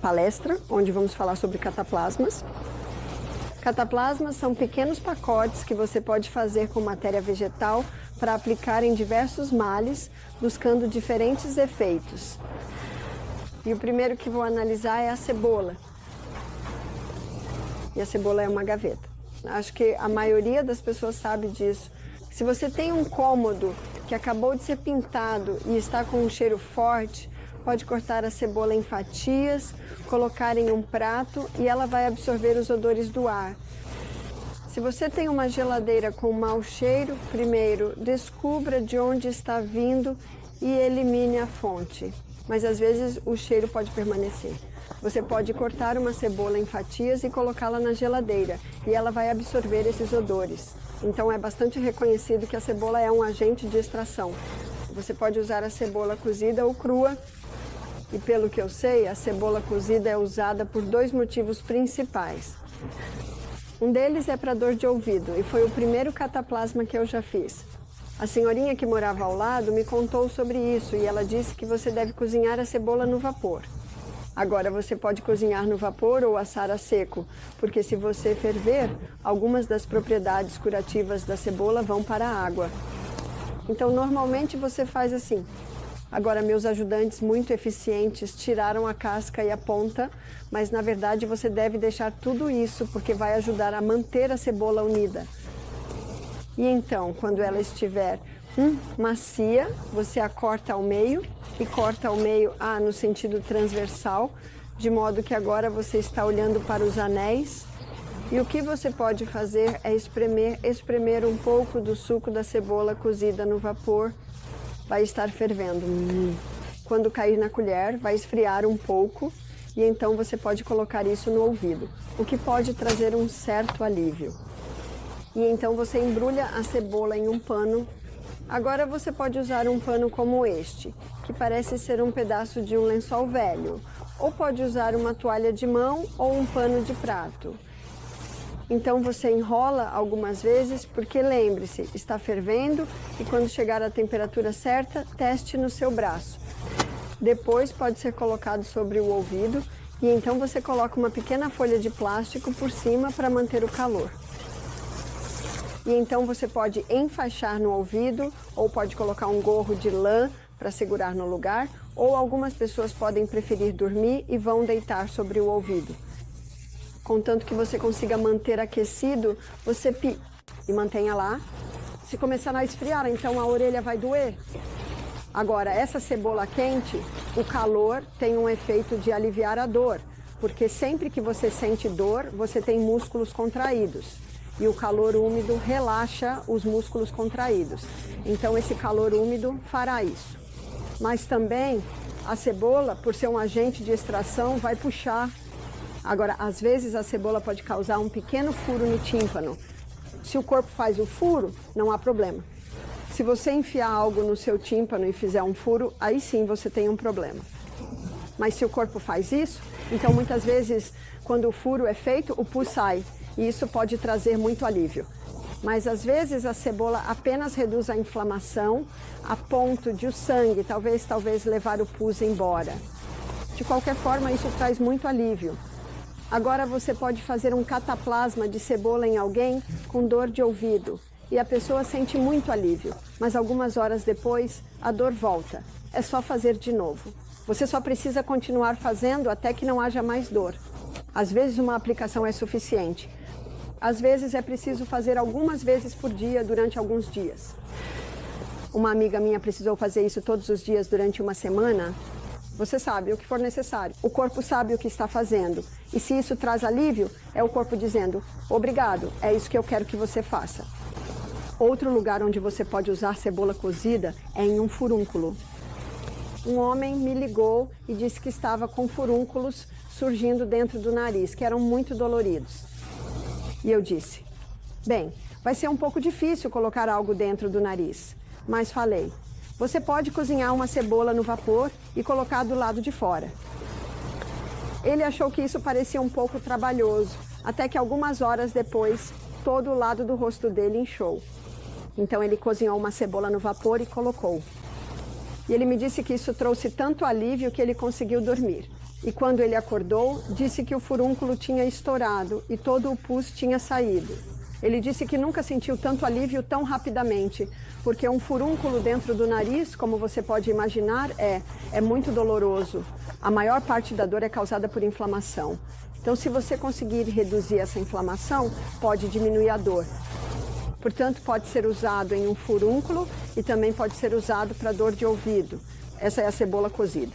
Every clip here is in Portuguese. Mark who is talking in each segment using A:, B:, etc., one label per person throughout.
A: palestra, onde vamos falar sobre cataplasmas. Cataplasmas são pequenos pacotes que você pode fazer com matéria vegetal para aplicar em diversos males, buscando diferentes efeitos. E o primeiro que vou analisar é a cebola. E a cebola é uma gaveta. Acho que a maioria das pessoas sabe disso. Se você tem um cômodo que acabou de ser pintado e está com um cheiro forte, pode cortar a cebola em fatias, colocar em um prato e ela vai absorver os odores do ar. Se você tem uma geladeira com mau cheiro, primeiro descubra de onde está vindo e elimine a fonte. Mas às vezes o cheiro pode permanecer. Você pode cortar uma cebola em fatias e colocá-la na geladeira e ela vai absorver esses odores. Então é bastante reconhecido que a cebola é um agente de extração. Você pode usar a cebola cozida ou crua. E pelo que eu sei, a cebola cozida é usada por dois motivos principais. Um deles é para dor de ouvido e foi o primeiro cataplasma que eu já fiz. A senhorinha que morava ao lado me contou sobre isso e ela disse que você deve cozinhar a cebola no vapor. Agora você pode cozinhar no vapor ou assar a seco, porque se você ferver, algumas das propriedades curativas da cebola vão para a água. Então normalmente você faz assim. Agora, meus ajudantes muito eficientes tiraram a casca e a ponta, mas na verdade você deve deixar tudo isso porque vai ajudar a manter a cebola unida. E então, quando ela estiver macia, você a corta ao meio e corta ao meio no sentido transversal, de modo que agora você está olhando para os anéis. E o que você pode fazer é espremer um pouco do suco da cebola cozida no vapor. Vai estar fervendo. Quando cair na colher, vai esfriar um pouco e então você pode colocar isso no ouvido, o que pode trazer um certo alívio. E então você embrulha a cebola em um pano. Agora você pode usar um pano como este, que parece ser um pedaço de um lençol velho, ou pode usar uma toalha de mão ou um pano de prato. Então você enrola algumas vezes, porque lembre-se, está fervendo e quando chegar à temperatura certa, teste no seu braço. Depois pode ser colocado sobre o ouvido e então você coloca uma pequena folha de plástico por cima para manter o calor. E então você pode enfaixar no ouvido ou pode colocar um gorro de lã para segurar no lugar, ou algumas pessoas podem preferir dormir e vão deitar sobre o ouvido. Contanto que você consiga manter aquecido, você e mantenha lá. Se começar a esfriar, então a orelha vai doer. Agora, essa cebola quente, o calor tem um efeito de aliviar a dor, porque sempre que você sente dor, você tem músculos contraídos. E o calor úmido relaxa os músculos contraídos. Então esse calor úmido fará isso. Mas também a cebola, por ser um agente de extração, vai puxar. Agora, às vezes a cebola pode causar um pequeno furo no tímpano. Se o corpo faz o furo, não há problema. Se você enfiar algo no seu tímpano e fizer um furo, aí sim você tem um problema. Mas se o corpo faz isso, então muitas vezes quando o furo é feito, o pus sai. E isso pode trazer muito alívio. Mas às vezes a cebola apenas reduz a inflamação a ponto de o sangue, talvez levar o pus embora. De qualquer forma, isso traz muito alívio. Agora você pode fazer um cataplasma de cebola em alguém com dor de ouvido e a pessoa sente muito alívio, mas algumas horas depois a dor volta. É só fazer de novo. Você só precisa continuar fazendo até que não haja mais dor. Às vezes uma aplicação é suficiente. Às vezes é preciso fazer algumas vezes por dia durante alguns dias. Uma amiga minha precisou fazer isso todos os dias durante uma semana. Você sabe, o que for necessário. O corpo sabe o que está fazendo. E se isso traz alívio, é o corpo dizendo, obrigado, é isso que eu quero que você faça. Outro lugar onde você pode usar cebola cozida é em um furúnculo. Um homem me ligou e disse que estava com furúnculos surgindo dentro do nariz, que eram muito doloridos. E eu disse, bem, vai ser um pouco difícil colocar algo dentro do nariz. Mas falei, você pode cozinhar uma cebola no vapor e colocar do lado de fora. Ele achou que isso parecia um pouco trabalhoso, até que algumas horas depois, todo o lado do rosto dele inchou. Então ele cozinhou uma cebola no vapor e colocou. E ele me disse que isso trouxe tanto alívio que ele conseguiu dormir. e quando ele acordou, disse que o furúnculo tinha estourado e todo o pus tinha saído. Ele disse que nunca sentiu tanto alívio tão rapidamente, porque um furúnculo dentro do nariz, como você pode imaginar, é muito doloroso. A maior parte da dor é causada por inflamação. Então, se você conseguir reduzir essa inflamação, pode diminuir a dor. Portanto, pode ser usado em um furúnculo e também pode ser usado para dor de ouvido. Essa é a cebola cozida.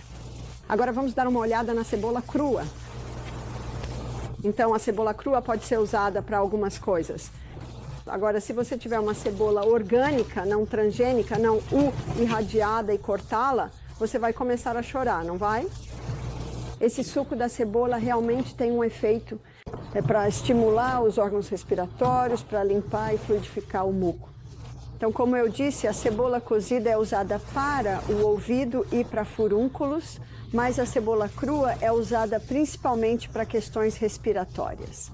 A: Agora vamos dar uma olhada na cebola crua. Então, a cebola crua pode ser usada para algumas coisas. Agora, se você tiver uma cebola orgânica, não transgênica, não irradiada e cortá-la, você vai começar a chorar, não vai? Esse suco da cebola realmente tem um efeito para estimular os órgãos respiratórios, para limpar e fluidificar o muco. Então, como eu disse, a cebola cozida é usada para o ouvido e para furúnculos, mas a cebola crua é usada principalmente para questões respiratórias.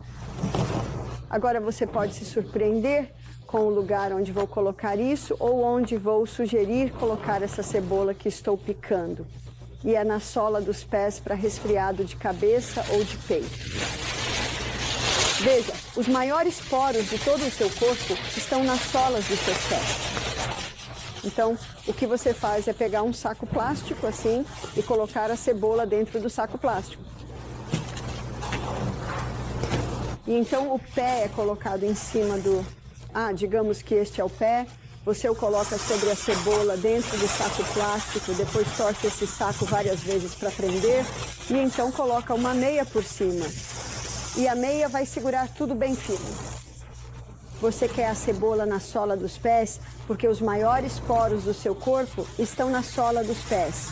A: Agora você pode se surpreender com o lugar onde vou colocar isso ou onde vou sugerir colocar essa cebola que estou picando. E é na sola dos pés para resfriado de cabeça ou de peito. Veja, os maiores poros de todo o seu corpo estão nas solas dos seus pés. Então, o que você faz é pegar um saco plástico assim e colocar a cebola dentro do saco plástico. E então o pé é colocado em cima do... digamos que este é o pé. Você o coloca sobre a cebola dentro do saco plástico, depois torce esse saco várias vezes para prender e então coloca uma meia por cima. E a meia vai segurar tudo bem firme. Você quer a cebola na sola dos pés porque os maiores poros do seu corpo estão na sola dos pés.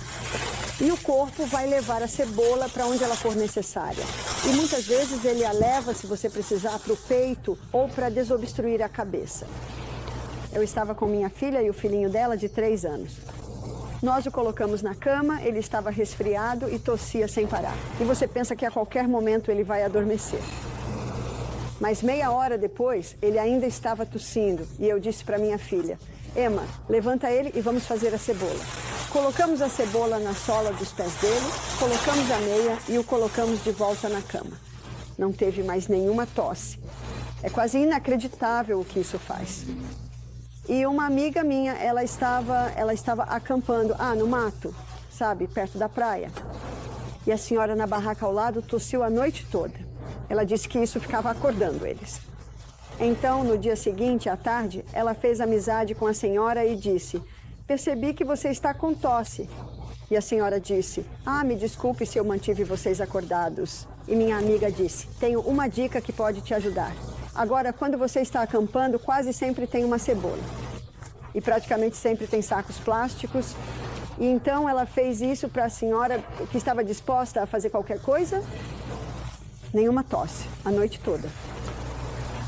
A: E o corpo vai levar a cebola para onde ela for necessária. E muitas vezes ele a leva, se você precisar, para o peito ou para desobstruir a cabeça. Eu estava com minha filha e o filhinho dela de 3 anos. Nós o colocamos na cama, ele estava resfriado e tossia sem parar. E você pensa que a qualquer momento ele vai adormecer. Mas meia hora depois, ele ainda estava tossindo e eu disse para minha filha, Emma, levanta ele e vamos fazer a cebola. Colocamos a cebola na sola dos pés dele, colocamos a meia e o colocamos de volta na cama. Não teve mais nenhuma tosse. É quase inacreditável o que isso faz. E uma amiga minha, ela estava acampando, no mato, sabe, perto da praia. E a senhora na barraca ao lado tossiu a noite toda. Ela disse que isso ficava acordando eles. Então, no dia seguinte, à tarde, ela fez amizade com a senhora e disse, percebi que você está com tosse. E a senhora disse, me desculpe se eu mantive vocês acordados. E minha amiga disse, tenho uma dica que pode te ajudar. Agora, quando você está acampando, quase sempre tem uma cebola. E praticamente sempre tem sacos plásticos. E então ela fez isso para a senhora que estava disposta a fazer qualquer coisa. Nenhuma tosse, a noite toda.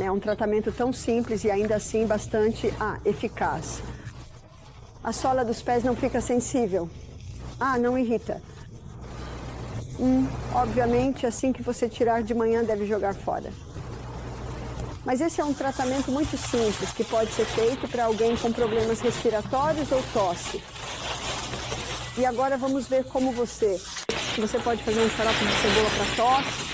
A: É um tratamento tão simples e ainda assim bastante eficaz. A sola dos pés não fica sensível. Não irrita. Obviamente, assim que você tirar de manhã, deve jogar fora. Mas esse é um tratamento muito simples, que pode ser feito para alguém com problemas respiratórios ou tosse. E agora vamos ver como você pode fazer um xarope de cebola para tosse.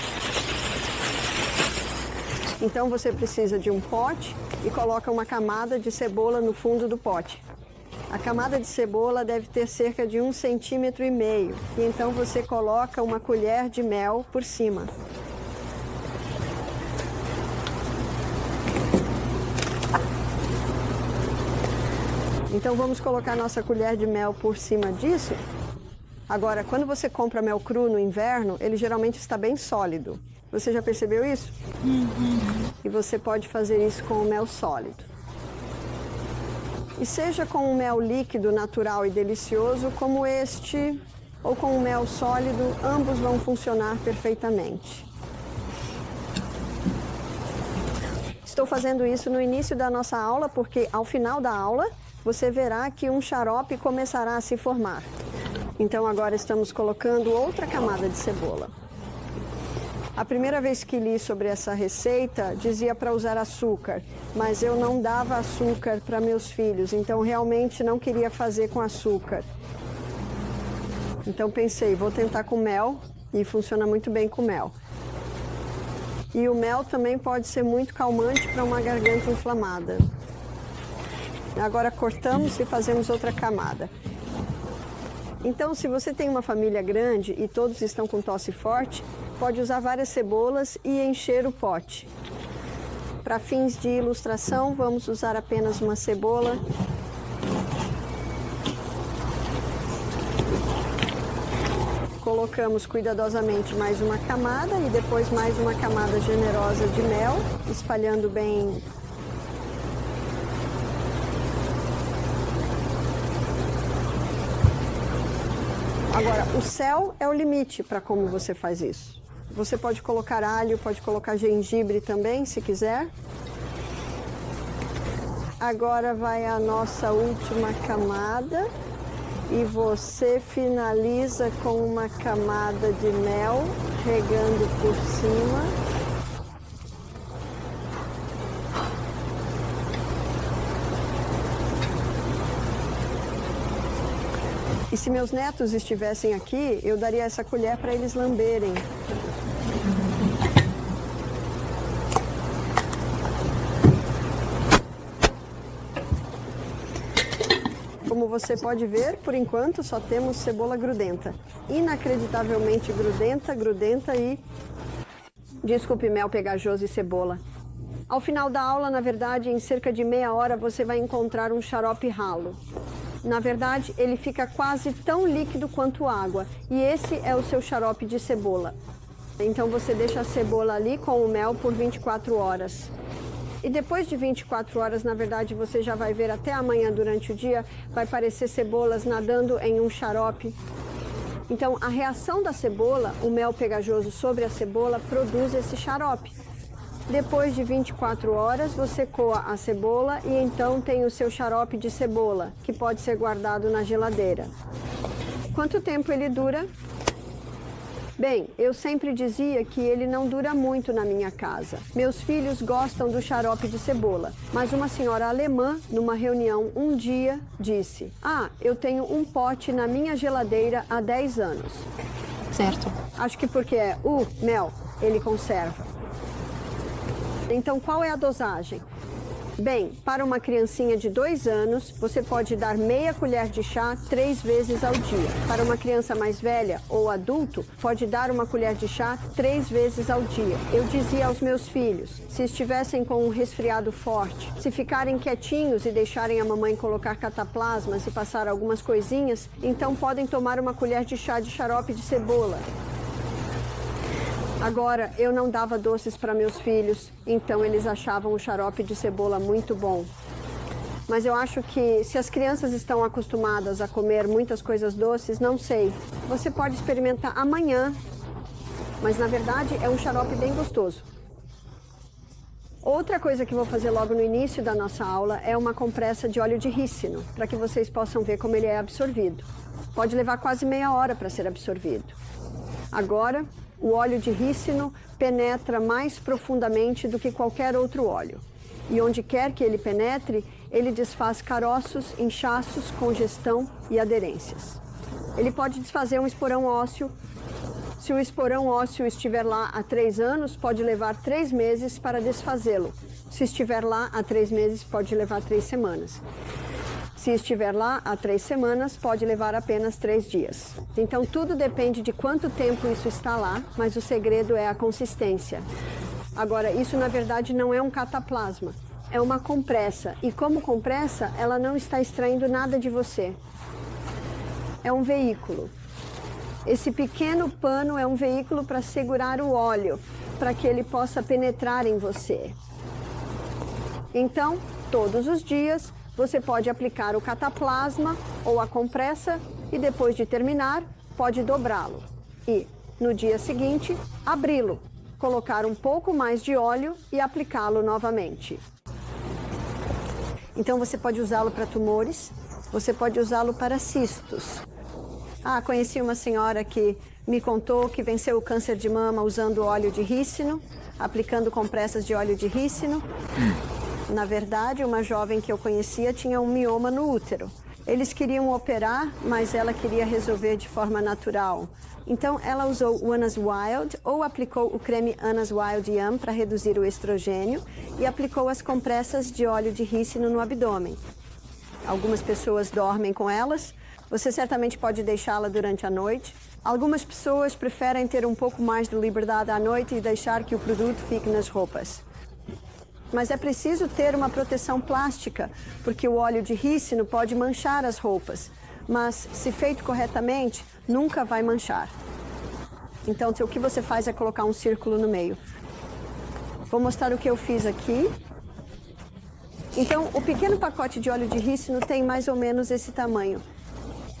A: Então você precisa de um pote e coloca uma camada de cebola no fundo do pote. A camada de cebola deve ter cerca de 1,5 centímetros. E então você coloca uma colher de mel por cima. Então vamos colocar nossa colher de mel por cima disso. Agora, quando você compra mel cru no inverno, ele geralmente está bem sólido. Você já percebeu isso? E você pode fazer isso com o mel sólido. E seja com um mel líquido, natural e delicioso, como este, ou com um mel sólido, ambos vão funcionar perfeitamente. Estou fazendo isso no início da nossa aula, porque ao final da aula, você verá que um xarope começará a se formar. Então agora estamos colocando outra camada de cebola. A primeira vez que li sobre essa receita, dizia para usar açúcar, mas eu não dava açúcar para meus filhos, então realmente não queria fazer com açúcar. Então pensei, vou tentar com mel e funciona muito bem com mel. E o mel também pode ser muito calmante para uma garganta inflamada. Agora cortamos e fazemos outra camada. Então, se você tem uma família grande e todos estão com tosse forte, pode usar várias cebolas e encher o pote. Para fins de ilustração, vamos usar apenas uma cebola. Colocamos cuidadosamente mais uma camada e depois mais uma camada generosa de mel, espalhando bem. Agora, o céu é o limite para como você faz isso. Você pode colocar alho, pode colocar gengibre também, se quiser. Agora vai a nossa última camada. E você finaliza com uma camada de mel, regando por cima. E se meus netos estivessem aqui, eu daria essa colher para eles lamberem. Como você pode ver, por enquanto só temos cebola grudenta. Inacreditavelmente grudenta e... Desculpe, mel pegajoso e cebola. Ao final da aula, na verdade, em cerca de meia hora, você vai encontrar um xarope ralo. Na verdade, ele fica quase tão líquido quanto água. E esse é o seu xarope de cebola. Então você deixa a cebola ali com o mel por 24 horas. E depois de 24 horas, na verdade, você já vai ver até amanhã durante o dia, vai parecer cebolas nadando em um xarope. Então, a reação da cebola, o mel pegajoso sobre a cebola, produz esse xarope. Depois de 24 horas, você coa a cebola e então tem o seu xarope de cebola, que pode ser guardado na geladeira. Quanto tempo ele dura? Bem, eu sempre dizia que ele não dura muito na minha casa. Meus filhos gostam do xarope de cebola, mas uma senhora alemã, numa reunião um dia, disse: "Ah, eu tenho um pote na minha geladeira há 10 anos.
B: Certo.
A: Acho que porque é mel, ele conserva. Então, qual é a dosagem? Bem, para uma criancinha de 2 anos, você pode dar meia colher de chá 3 vezes ao dia. Para uma criança mais velha ou adulto, pode dar uma colher de chá 3 vezes ao dia. Eu dizia aos meus filhos, se estivessem com um resfriado forte, se ficarem quietinhos e deixarem a mamãe colocar cataplasmas e passar algumas coisinhas, então podem tomar uma colher de chá de xarope de cebola. Agora, eu não dava doces para meus filhos, então eles achavam o xarope de cebola muito bom. Mas eu acho que se as crianças estão acostumadas a comer muitas coisas doces, não sei. Você pode experimentar amanhã, mas na verdade é um xarope bem gostoso. Outra coisa que vou fazer logo no início da nossa aula é uma compressa de óleo de rícino, para que vocês possam ver como ele é absorvido. Pode levar quase meia hora para ser absorvido. Agora, o óleo de rícino penetra mais profundamente do que qualquer outro óleo. E onde quer que ele penetre, ele desfaz caroços, inchaços, congestão e aderências. Ele pode desfazer um esporão ósseo. Se o esporão ósseo estiver lá há 3 anos, pode levar 3 meses para desfazê-lo. Se estiver lá há 3 meses, pode levar 3 semanas. Se estiver lá há 3 semanas, pode levar apenas 3 dias. Então, tudo depende de quanto tempo isso está lá, mas o segredo é a consistência. Agora, isso na verdade não é um cataplasma, é uma compressa. E como compressa, ela não está extraindo nada de você. É um veículo. Esse pequeno pano é um veículo para segurar o óleo, para que ele possa penetrar em você. Então, todos os dias, você pode aplicar o cataplasma ou a compressa e depois de terminar, pode dobrá-lo. E, no dia seguinte, abri-lo, colocar um pouco mais de óleo e aplicá-lo novamente. Então, você pode usá-lo para tumores, você pode usá-lo para cistos. Ah, conheci uma senhora que me contou que venceu o câncer de mama usando óleo de rícino, aplicando compressas de óleo de rícino. Na verdade, uma jovem que eu conhecia tinha um mioma no útero. Eles queriam operar, mas ela queria resolver de forma natural. Então, ela usou o Anna's Wild ou aplicou o creme Anna's Wild Yum para reduzir o estrogênio e aplicou as compressas de óleo de rícino no abdômen. Algumas pessoas dormem com elas. Você certamente pode deixá-la durante a noite. Algumas pessoas preferem ter um pouco mais de liberdade à noite e deixar que o produto fique nas roupas. Mas é preciso ter uma proteção plástica, porque o óleo de rícino pode manchar as roupas. Mas, se feito corretamente, nunca vai manchar. Então, o que você faz é colocar um círculo no meio. Vou mostrar o que eu fiz aqui. Então, o pequeno pacote de óleo de rícino tem mais ou menos esse tamanho.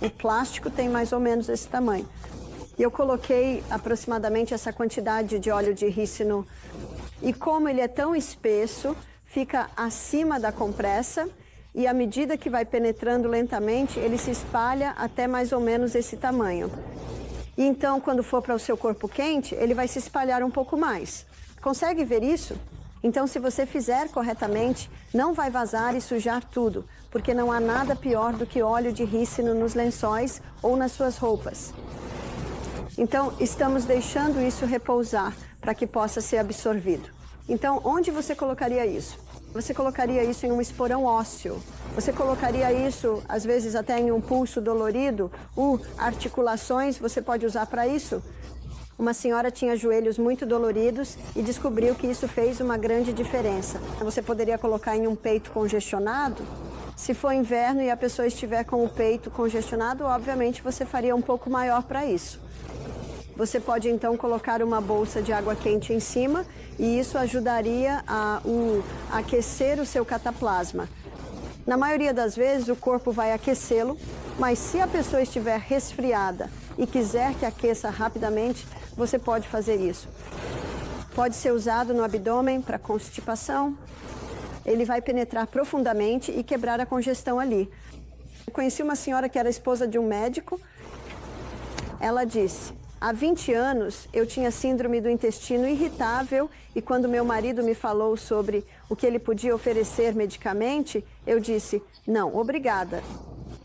A: O plástico tem mais ou menos esse tamanho. E eu coloquei aproximadamente essa quantidade de óleo de rícino. E como ele é tão espesso, fica acima da compressa e à medida que vai penetrando lentamente, ele se espalha até mais ou menos esse tamanho. E então, quando for para o seu corpo quente, ele vai se espalhar um pouco mais. Consegue ver isso? Então, se você fizer corretamente, não vai vazar e sujar tudo, porque não há nada pior do que óleo de rícino nos lençóis ou nas suas roupas. Então, estamos deixando isso repousar para que possa ser absorvido. Então, onde você colocaria isso? Você colocaria isso em um esporão ósseo. Você colocaria isso, às vezes, até em um pulso dolorido. Articulações, você pode usar para isso. Uma senhora tinha joelhos muito doloridos e descobriu que isso fez uma grande diferença. Você poderia colocar em um peito congestionado. Se for inverno e a pessoa estiver com o peito congestionado, obviamente você faria um pouco maior para isso. Você pode então colocar uma bolsa de água quente em cima e isso ajudaria a aquecer o seu cataplasma. Na maioria das vezes o corpo vai aquecê-lo, mas se a pessoa estiver resfriada e quiser que aqueça rapidamente, você pode fazer isso. Pode ser usado no abdômen para constipação. Ele vai penetrar profundamente e quebrar a congestão ali. Eu conheci uma senhora que era esposa de um médico. Ela disse: há 20 anos eu tinha síndrome do intestino irritável e quando meu marido me falou sobre o que ele podia oferecer medicamente, eu disse: não, obrigada.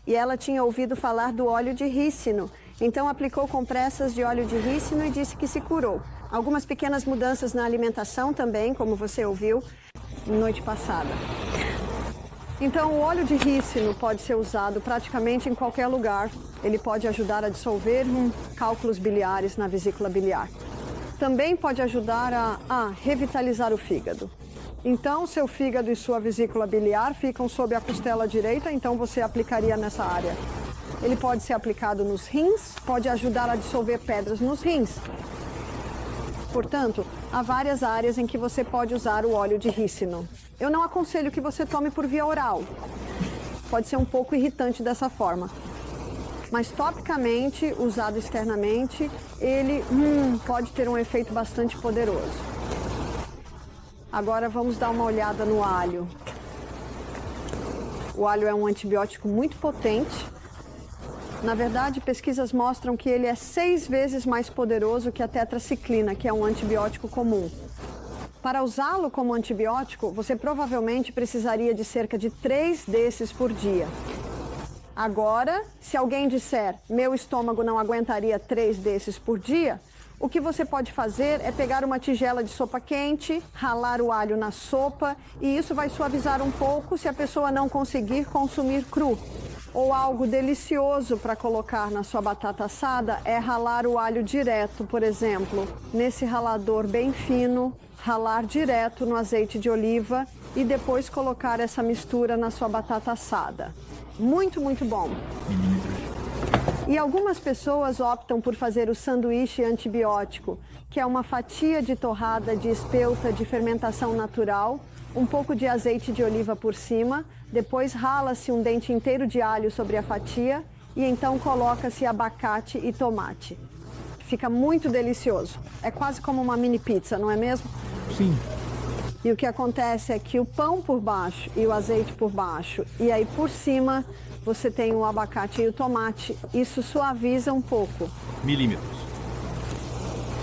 A: E ela tinha ouvido falar do óleo de rícino, então aplicou compressas de óleo de rícino e disse que se curou. Algumas pequenas mudanças na alimentação também, como você ouviu noite passada. Então, o óleo de rícino pode ser usado praticamente em qualquer lugar. Ele pode ajudar a dissolver cálculos biliares na vesícula biliar. Também pode ajudar a revitalizar o fígado. Então, seu fígado e sua vesícula biliar ficam sob a costela direita, então você aplicaria nessa área. Ele pode ser aplicado nos rins, pode ajudar a dissolver pedras nos rins. Portanto, há várias áreas em que você pode usar o óleo de rícino. Eu não aconselho que você tome por via oral. Pode ser um pouco irritante dessa forma. Mas topicamente, usado externamente, ele pode ter um efeito bastante poderoso. Agora vamos dar uma olhada no alho. O alho é um antibiótico muito potente. Na verdade, pesquisas mostram que ele é 6 vezes mais poderoso que a tetraciclina, que é um antibiótico comum. Para usá-lo como antibiótico, você provavelmente precisaria de cerca de 3 desses por dia. Agora, se alguém disser, meu estômago não aguentaria 3 desses por dia, o que você pode fazer é pegar uma tigela de sopa quente, ralar o alho na sopa e isso vai suavizar um pouco se a pessoa não conseguir consumir cru. Ou algo delicioso para colocar na sua batata assada é ralar o alho direto, por exemplo, nesse ralador bem fino, ralar direto no azeite de oliva e depois colocar essa mistura na sua batata assada. Muito, muito bom. E algumas pessoas optam por fazer o sanduíche antibiótico, que é uma fatia de torrada de espelta de fermentação natural, um pouco de azeite de oliva por cima, depois rala-se um dente inteiro de alho sobre a fatia e então coloca-se abacate e tomate. Fica muito delicioso. É quase como uma mini pizza, não é mesmo?
B: Sim.
A: E o que acontece é que o pão por baixo e o azeite por baixo, e aí por cima você tem o abacate e o tomate. Isso suaviza um pouco.
B: Milímetros.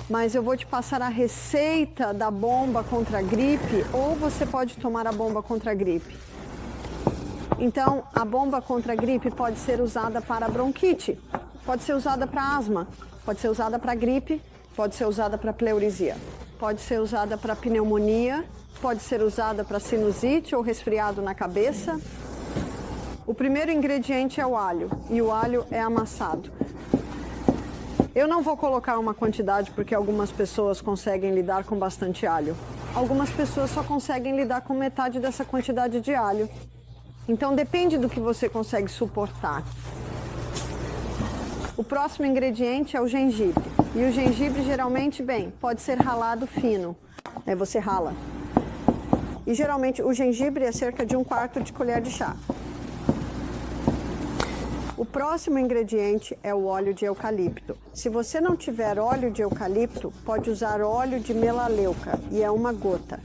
A: Mas eu vou te passar a receita da bomba contra a gripe, ou você pode tomar a bomba contra a gripe. Então, a bomba contra a gripe pode ser usada para bronquite, pode ser usada para asma, pode ser usada para gripe, pode ser usada para pleurisia, pode ser usada para pneumonia, pode ser usada para sinusite ou resfriado na cabeça. O primeiro ingrediente é o alho, e o alho é amassado. Eu não vou colocar uma quantidade porque algumas pessoas conseguem lidar com bastante alho. Algumas pessoas só conseguem lidar com metade dessa quantidade de alho. Então depende do que você consegue suportar. O próximo ingrediente é o gengibre. E o gengibre geralmente, pode ser ralado fino. Você rala. E geralmente o gengibre é cerca de 1/4 de colher de chá. O próximo ingrediente é o óleo de eucalipto. Se você não tiver óleo de eucalipto, pode usar óleo de melaleuca, e é 1 gota.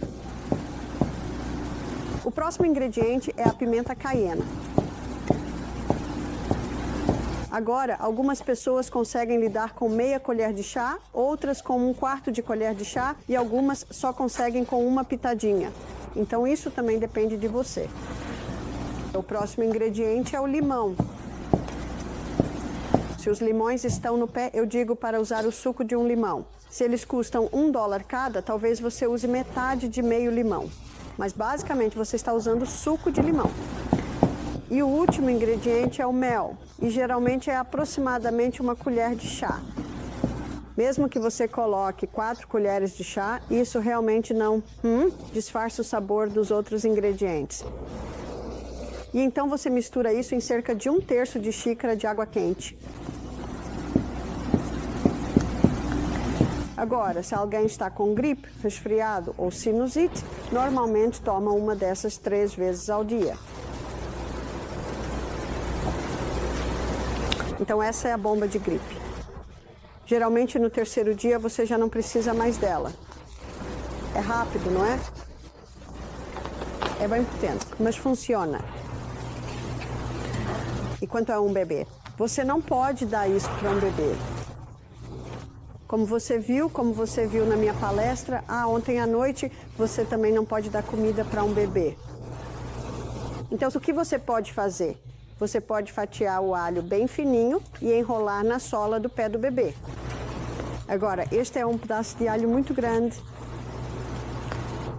A: O próximo ingrediente é a pimenta caiena. Agora, algumas pessoas conseguem lidar com meia colher de chá, outras com 1/4 de colher de chá e algumas só conseguem com uma pitadinha. Então isso também depende de você. O próximo ingrediente é o limão. Se os limões estão no pé, eu digo para usar o suco de um limão. Se eles custam $1 cada, talvez você use metade de meio limão. Mas basicamente você está usando suco de limão. E o último ingrediente é o mel. E geralmente é aproximadamente 1 colher de chá. Mesmo que você coloque 4 colheres de chá, isso realmente não disfarça o sabor dos outros ingredientes. E então você mistura isso em cerca de 1/3 de xícara de água quente. Agora, se alguém está com gripe, resfriado ou sinusite, normalmente toma uma dessas 3 vezes ao dia. Então essa é a bomba de gripe. Geralmente no 3º dia você já não precisa mais dela. É rápido, não é? É bem potente, mas funciona. E quanto a um bebê? Você não pode dar isso para um bebê. Como você viu na minha palestra, ontem à noite, você também não pode dar comida para um bebê. Então, o que você pode fazer? Você pode fatiar o alho bem fininho e enrolar na sola do pé do bebê. Agora, este é um pedaço de alho muito grande.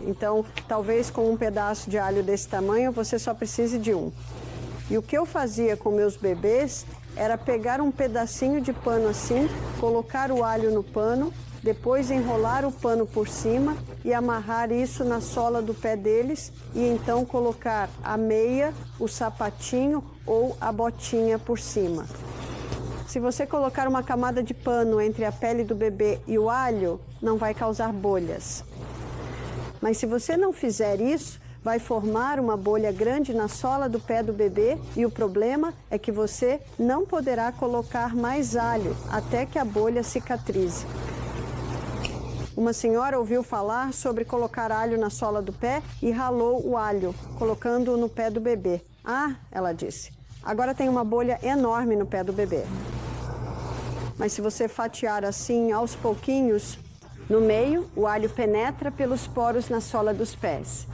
A: Então, talvez com um pedaço de alho desse tamanho, você só precise de um. E o que eu fazia com meus bebês era pegar um pedacinho de pano assim, colocar o alho no pano, depois enrolar o pano por cima e amarrar isso na sola do pé deles e então colocar a meia, o sapatinho ou a botinha por cima. Se você colocar uma camada de pano entre a pele do bebê e o alho, não vai causar bolhas. Mas se você não fizer isso, vai formar uma bolha grande na sola do pé do bebê e o problema é que você não poderá colocar mais alho até que a bolha cicatrize. Uma senhora ouviu falar sobre colocar alho na sola do pé e ralou o alho, colocando-o no pé do bebê. Ela disse, agora tem uma bolha enorme no pé do bebê. Mas se você fatiar assim aos pouquinhos, no meio, o alho penetra pelos poros na sola dos pés.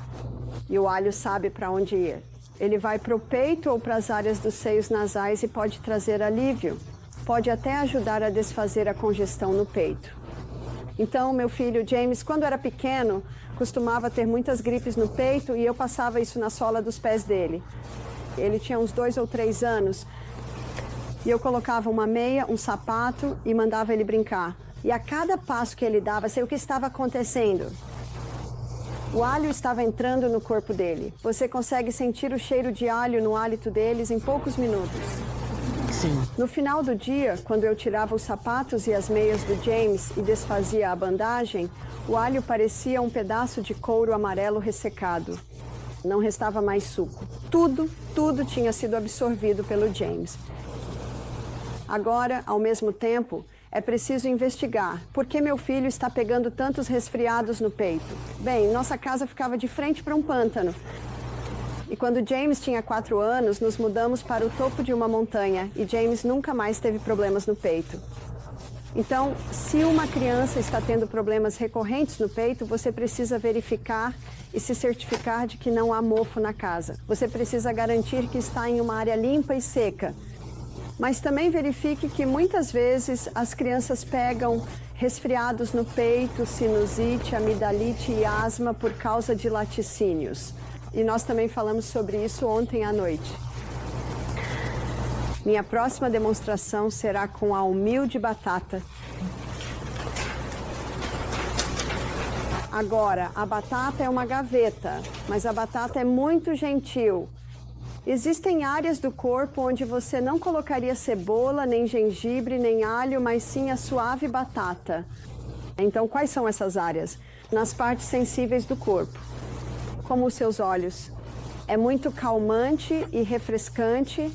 A: E o alho sabe para onde ir. Ele vai para o peito ou para as áreas dos seios nasais e pode trazer alívio. Pode até ajudar a desfazer a congestão no peito. Então, meu filho James, quando era pequeno, costumava ter muitas gripes no peito e eu passava isso na sola dos pés dele. Ele tinha uns 2 ou 3 anos. E eu colocava uma meia, um sapato e mandava ele brincar. E a cada passo que ele dava, sei o que estava acontecendo. O alho estava entrando no corpo dele. Você consegue sentir o cheiro de alho no hálito deles em poucos minutos.
B: Sim.
A: No final do dia, quando eu tirava os sapatos e as meias do James e desfazia a bandagem, o alho parecia um pedaço de couro amarelo ressecado. Não restava mais suco. Tudo tinha sido absorvido pelo James. Agora, ao mesmo tempo, é preciso investigar por que meu filho está pegando tantos resfriados no peito. Bem, nossa casa ficava de frente para um pântano. E quando James tinha 4 anos, nos mudamos para o topo de uma montanha e James nunca mais teve problemas no peito. Então, se uma criança está tendo problemas recorrentes no peito, você precisa verificar e se certificar de que não há mofo na casa. Você precisa garantir que está em uma área limpa e seca. Mas também verifique que muitas vezes as crianças pegam resfriados no peito, sinusite, amidalite e asma por causa de laticínios. E nós também falamos sobre isso ontem à noite. Minha próxima demonstração será com a humilde batata. Agora, a batata é uma gaveta, mas a batata é muito gentil. Existem áreas do corpo onde você não colocaria cebola, nem gengibre, nem alho, mas sim a suave batata. Então, quais são essas áreas? Nas partes sensíveis do corpo, como os seus olhos. É muito calmante e refrescante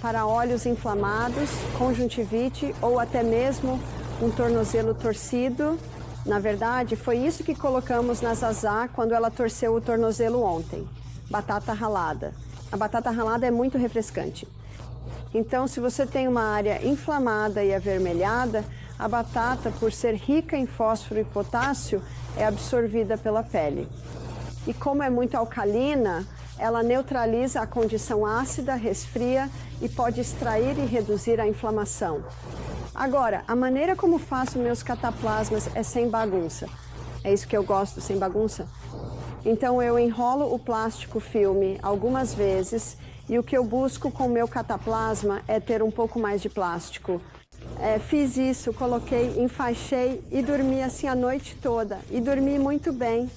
A: para olhos inflamados, conjuntivite ou até mesmo um tornozelo torcido. Na verdade, foi isso que colocamos na Zazá quando ela torceu o tornozelo ontem. Batata ralada. A batata ralada é muito refrescante. Então, se você tem uma área inflamada e avermelhada, a batata, por ser rica em fósforo e potássio, é absorvida pela pele. E como é muito alcalina, ela neutraliza a condição ácida, resfria e pode extrair e reduzir a inflamação. Agora, a maneira como faço meus cataplasmas é sem bagunça. É isso que eu gosto, sem bagunça? Então eu enrolo o plástico filme algumas vezes e o que eu busco com o meu cataplasma é ter um pouco mais de plástico. Fiz isso, coloquei, enfaixei e dormi assim a noite toda. E dormi muito bem.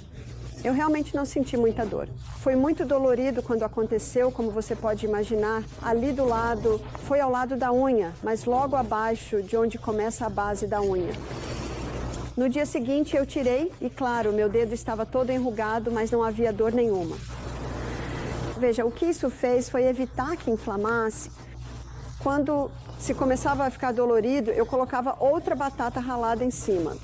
A: Eu realmente não senti muita dor. Foi muito dolorido quando aconteceu, como você pode imaginar. Ali do lado, foi ao lado da unha, mas logo abaixo de onde começa a base da unha. No dia seguinte eu tirei e, claro, meu dedo estava todo enrugado, mas não havia dor nenhuma. Veja, o que isso fez foi evitar que inflamasse. Quando se começava a ficar dolorido, eu colocava outra batata ralada em cima.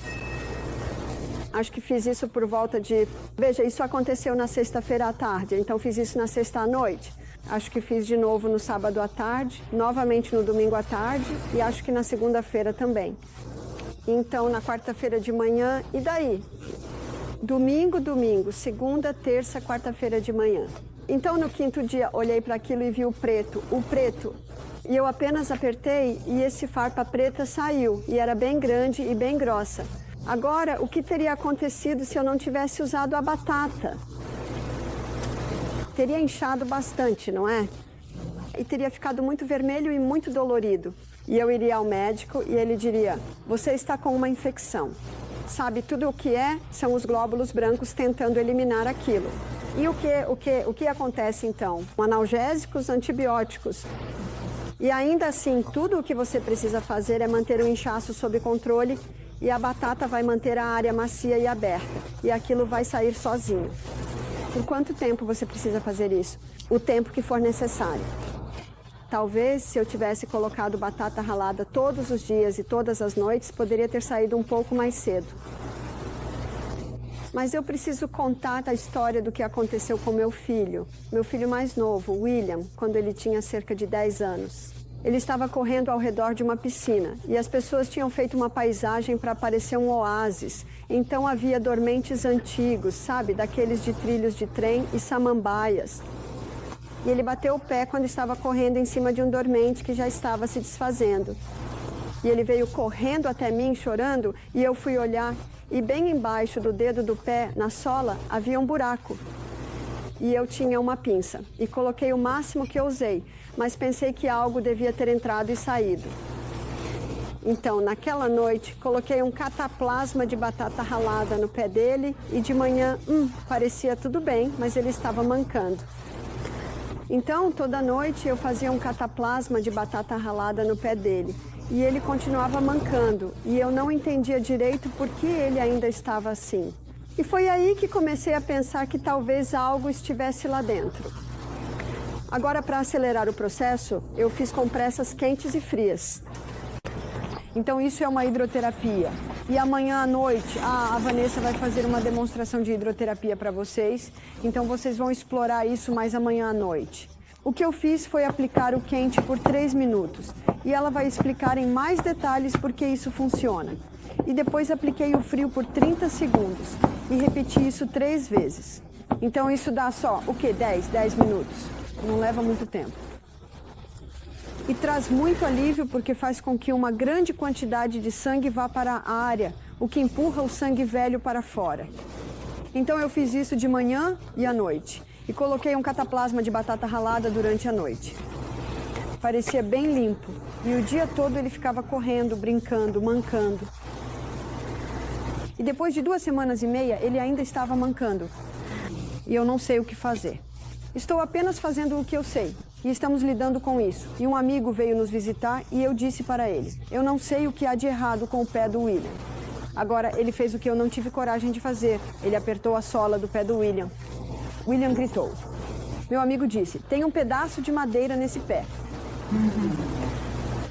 A: Acho que fiz isso por volta de... Veja, isso aconteceu na sexta-feira à tarde, então fiz isso na sexta à noite. Acho que fiz de novo no sábado à tarde, novamente no domingo à tarde e acho que na segunda-feira também. Então, na quarta-feira de manhã, e daí? Domingo, segunda, terça, quarta-feira de manhã. Então, no quinto dia, olhei para aquilo e vi o preto, e eu apenas apertei e esse farpa preta saiu, e era bem grande e bem grossa. Agora, o que teria acontecido se eu não tivesse usado a batata? Teria inchado bastante, não é? E teria ficado muito vermelho e muito dolorido. E eu iria ao médico e ele diria, você está com uma infecção. Sabe, tudo o que são os glóbulos brancos tentando eliminar aquilo. E o que acontece então? Analgésicos, antibióticos. E ainda assim, tudo o que você precisa fazer é manter o inchaço sob controle e a batata vai manter a área macia e aberta. E aquilo vai sair sozinho. Por quanto tempo você precisa fazer isso? O tempo que for necessário. Talvez, se eu tivesse colocado batata ralada todos os dias e todas as noites, poderia ter saído um pouco mais cedo. Mas eu preciso contar a história do que aconteceu com meu filho mais novo, William, quando ele tinha cerca de 10 anos. Ele estava correndo ao redor de uma piscina e as pessoas tinham feito uma paisagem para parecer um oásis. Então havia dormentes antigos, sabe, daqueles de trilhos de trem e samambaias. E ele bateu o pé quando estava correndo em cima de um dormente que já estava se desfazendo. E ele veio correndo até mim, chorando, e eu fui olhar. E bem embaixo do dedo do pé, na sola, havia um buraco. E eu tinha uma pinça. E coloquei o máximo que eu usei, mas pensei que algo devia ter entrado e saído. Então, naquela noite, coloquei um cataplasma de batata ralada no pé dele e de manhã, parecia tudo bem, mas ele estava mancando. Então, toda noite eu fazia um cataplasma de batata ralada no pé dele e ele continuava mancando e eu não entendia direito por que ele ainda estava assim. E foi aí que comecei a pensar que talvez algo estivesse lá dentro. Agora, para acelerar o processo, eu fiz compressas quentes e frias. Então, isso é uma hidroterapia. E amanhã à noite, a Vanessa vai fazer uma demonstração de hidroterapia para vocês. Então, vocês vão explorar isso mais amanhã à noite. O que eu fiz foi aplicar o quente por 3 minutos. E ela vai explicar em mais detalhes por que isso funciona. E depois apliquei o frio por 30 segundos. E repeti isso 3 vezes. Então isso dá só, o quê? 10 minutos. Não leva muito tempo. E traz muito alívio porque faz com que uma grande quantidade de sangue vá para a área, o que empurra o sangue velho para fora. Então eu fiz isso de manhã e à noite. E coloquei um cataplasma de batata ralada durante a noite. Parecia bem limpo. E o dia todo ele ficava correndo, brincando, mancando. E depois de 2 semanas e meia, ele ainda estava mancando. E eu não sei o que fazer. Estou apenas fazendo o que eu sei. E estamos lidando com isso. E um amigo veio nos visitar e eu disse para ele: eu não sei o que há de errado com o pé do William. Agora, ele fez o que eu não tive coragem de fazer. Ele apertou a sola do pé do William. William gritou. Meu amigo disse: tem um pedaço de madeira nesse pé.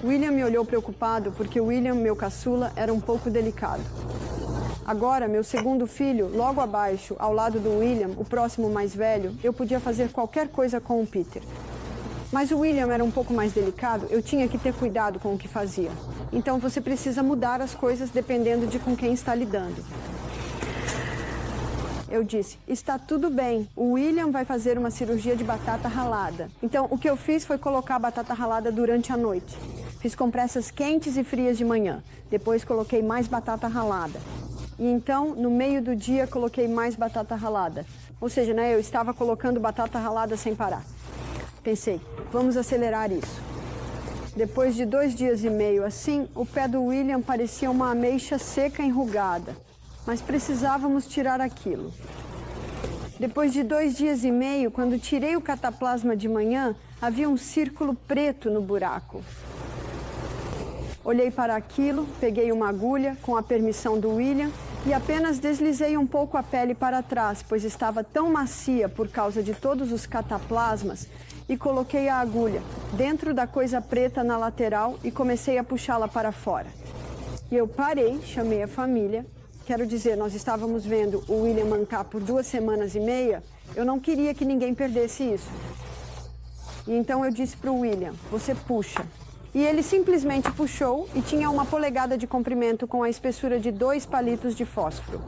A: William me olhou preocupado porque William, meu caçula, era um pouco delicado. Agora, meu segundo filho, logo abaixo, ao lado do William, o próximo mais velho, eu podia fazer qualquer coisa com o Peter. Mas o William era um pouco mais delicado, eu tinha que ter cuidado com o que fazia. Então você precisa mudar as coisas dependendo de com quem está lidando. Eu disse: está tudo bem, o William vai fazer uma cirurgia de batata ralada. Então o que eu fiz foi colocar a batata ralada durante a noite. Fiz compressas quentes e frias de manhã. Depois coloquei mais batata ralada. E então, no meio do dia, coloquei mais batata ralada. Ou seja, eu estava colocando batata ralada sem parar. Pensei, vamos acelerar isso. Depois de 2 dias e meio assim, o pé do William parecia uma ameixa seca enrugada. Mas precisávamos tirar aquilo. Depois de 2 dias e meio, quando tirei o cataplasma de manhã, havia um círculo preto no buraco. Olhei para aquilo, peguei uma agulha, com a permissão do William, e apenas deslizei um pouco a pele para trás, pois estava tão macia por causa de todos os cataplasmas, e coloquei a agulha dentro da coisa preta na lateral e comecei a puxá-la para fora. E eu parei, chamei a família. Quero dizer, nós estávamos vendo o William mancar por 2 semanas e meia. Eu não queria que ninguém perdesse isso. E então eu disse para o William: você puxa. E ele simplesmente puxou e tinha 1 polegada de comprimento com a espessura de 2 palitos de fósforo.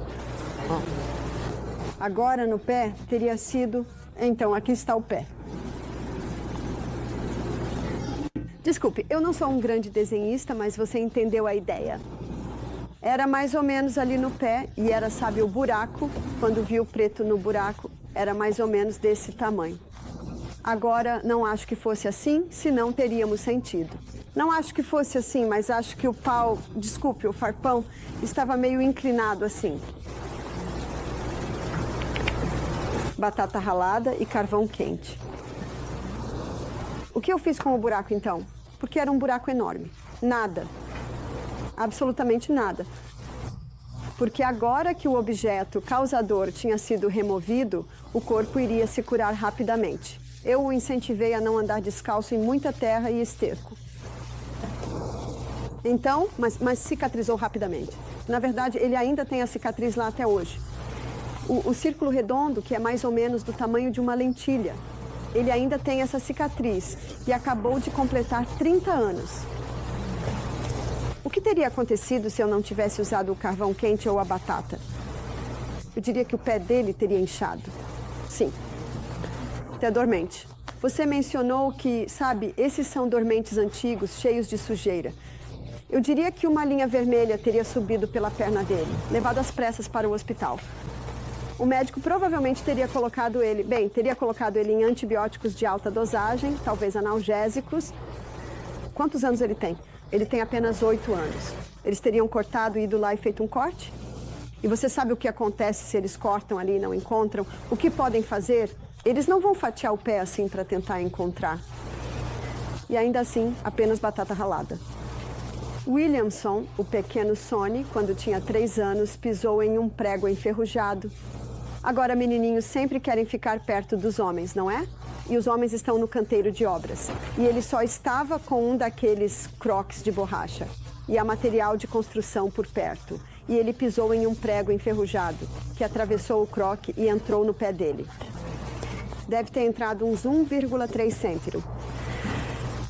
A: Agora no pé teria sido... Então, aqui está o pé. Desculpe, eu não sou um grande desenhista, mas você entendeu a ideia. Era mais ou menos ali no pé e era, sabe, o buraco, quando viu o preto no buraco, era mais ou menos desse tamanho. Agora, não acho que fosse assim, senão teríamos sentido. Não acho que fosse assim, mas acho que o farpão, estava meio inclinado assim. Batata ralada e carvão quente. O que eu fiz com o buraco, então? Porque era um buraco enorme. Nada. Absolutamente nada. Porque agora que o objeto causador tinha sido removido, o corpo iria se curar rapidamente. Eu o incentivei a não andar descalço em muita terra e esterco. Então, mas cicatrizou rapidamente. Na verdade, ele ainda tem a cicatriz lá até hoje. O círculo redondo, que é mais ou menos do tamanho de uma lentilha, ele ainda tem essa cicatriz e acabou de completar 30 anos. O que teria acontecido se eu não tivesse usado o carvão quente ou a batata? Eu diria que o pé dele teria inchado. Sim. Até dormente. Você mencionou que, sabe, esses são dormentes antigos, cheios de sujeira. Eu diria que uma linha vermelha teria subido pela perna dele, levado às pressas para o hospital. O médico provavelmente teria colocado ele em antibióticos de alta dosagem, talvez analgésicos. Quantos anos ele tem? Ele tem apenas 8 anos. Eles teriam cortado, ido lá e feito um corte? E você sabe o que acontece se eles cortam ali e não encontram? O que podem fazer? Eles não vão fatiar o pé assim para tentar encontrar. E ainda assim, apenas batata ralada. Williamson, o pequeno Sonny, quando tinha 3 anos, pisou em um prego enferrujado. Agora, menininhos sempre querem ficar perto dos homens, não é? E os homens estão no canteiro de obras. E ele só estava com um daqueles croques de borracha. E há material de construção por perto. E ele pisou em um prego enferrujado, que atravessou o croque e entrou no pé dele. Deve ter entrado uns 1,3 cêntimo.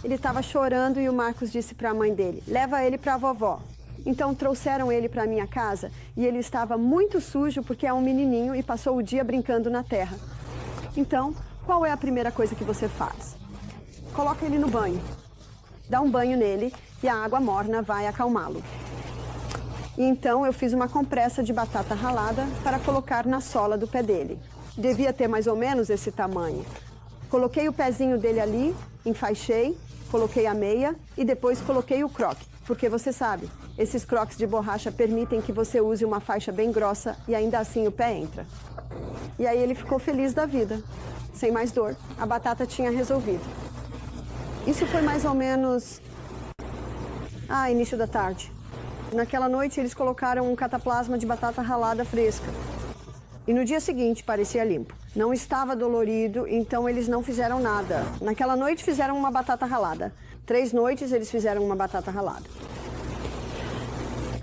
A: Ele estava chorando e o Marcos disse para a mãe dele: leva ele para a vovó. Então trouxeram ele para minha casa e ele estava muito sujo porque é um menininho e passou o dia brincando na terra. Então, qual é a primeira coisa que você faz? Coloca ele no banho. Dá um banho nele e a água morna vai acalmá-lo. Então eu fiz uma compressa de batata ralada para colocar na sola do pé dele. Devia ter mais ou menos esse tamanho. Coloquei o pezinho dele ali, enfaixei, coloquei a meia e depois coloquei o croque. Porque você sabe, esses croques de borracha permitem que você use uma faixa bem grossa e ainda assim o pé entra. E aí ele ficou feliz da vida, sem mais dor. A batata tinha resolvido. Isso foi mais ou menos início da tarde. Naquela noite eles colocaram um cataplasma de batata ralada fresca. E no dia seguinte parecia limpo. Não estava dolorido, então eles não fizeram nada. Naquela noite fizeram uma batata ralada. 3 noites eles fizeram uma batata ralada.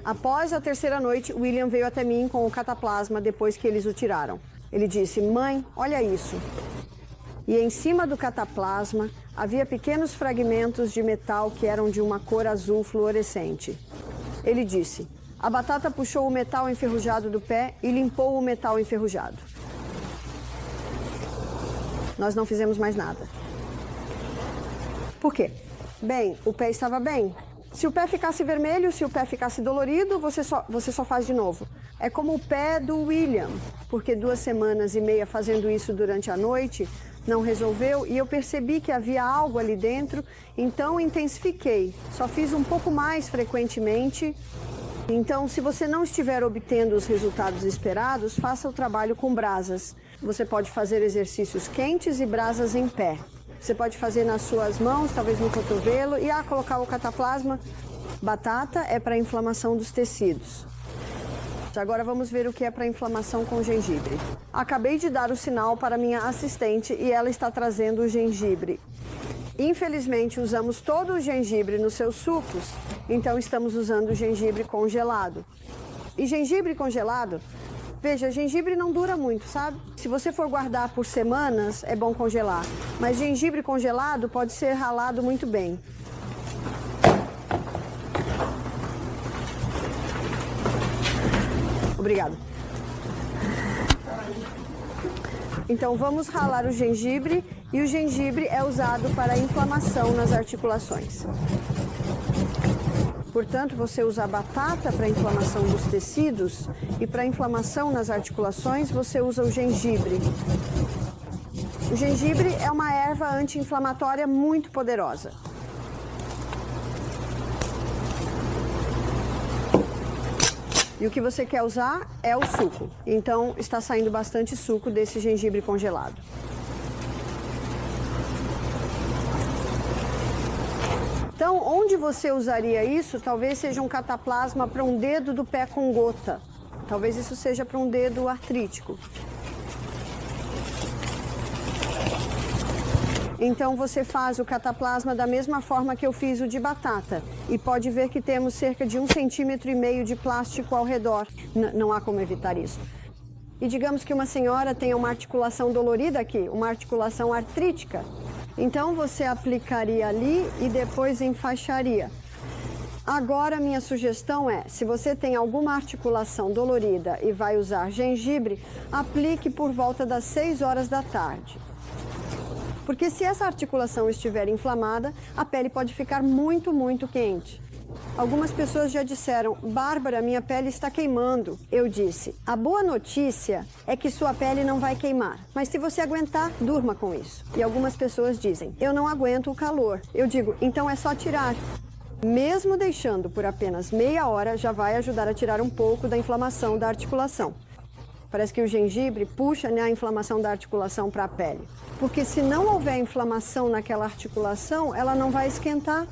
A: Após a terceira noite, William veio até mim com o cataplasma depois que eles o tiraram. Ele disse: mãe, olha isso. E em cima do cataplasma havia pequenos fragmentos de metal que eram de uma cor azul fluorescente. Ele disse: a batata puxou o metal enferrujado do pé e limpou o metal enferrujado. Nós não fizemos mais nada. Por quê? Bem, o pé estava bem. Se o pé ficasse vermelho, se o pé ficasse dolorido, você só faz de novo. É como o pé do William, porque 2 semanas e meia fazendo isso durante a noite não resolveu e eu percebi que havia algo ali dentro, então intensifiquei. Só fiz um pouco mais frequentemente. Então, se você não estiver obtendo os resultados esperados, faça o trabalho com brasas. Você pode fazer exercícios quentes e brasas em pé. Você pode fazer nas suas mãos, talvez no cotovelo, e colocar o cataplasma. Batata é para inflamação dos tecidos. Agora vamos ver o que é para inflamação com gengibre. Acabei de dar o sinal para minha assistente e ela está trazendo o gengibre. Infelizmente usamos todo o gengibre nos seus sucos, então estamos usando o gengibre congelado. E gengibre congelado, veja, gengibre não dura muito, sabe? Se você for guardar por semanas, é bom congelar. Mas gengibre congelado pode ser ralado muito bem. Obrigada. Então vamos ralar o gengibre e o gengibre é usado para inflamação nas articulações. Portanto, você usa a batata para inflamação dos tecidos e para inflamação nas articulações você usa o gengibre. O gengibre é uma erva anti-inflamatória muito poderosa. E o que você quer usar é o suco. Então, está saindo bastante suco desse gengibre congelado. Então, onde você usaria isso, talvez seja um cataplasma para um dedo do pé com gota. Talvez isso seja para um dedo artrítico. Então você faz o cataplasma da mesma forma que eu fiz o de batata. E pode ver que temos cerca de 1,5 centímetros de plástico ao redor. Não há como evitar isso. E digamos que uma senhora tenha uma articulação dolorida aqui, uma articulação artrítica. Então você aplicaria ali e depois enfaixaria. Agora minha sugestão é, se você tem alguma articulação dolorida e vai usar gengibre, aplique por volta das 6 horas da tarde. Porque se essa articulação estiver inflamada, a pele pode ficar muito, muito quente. Algumas pessoas já disseram: Bárbara, minha pele está queimando. Eu disse: a boa notícia é que sua pele não vai queimar. Mas se você aguentar, durma com isso. E algumas pessoas dizem: eu não aguento o calor. Eu digo: então é só tirar. Mesmo deixando por apenas meia hora, já vai ajudar a tirar um pouco da inflamação da articulação. Parece que o gengibre puxa, né, a inflamação da articulação para a pele. Porque se não houver inflamação naquela articulação, ela não vai esquentar.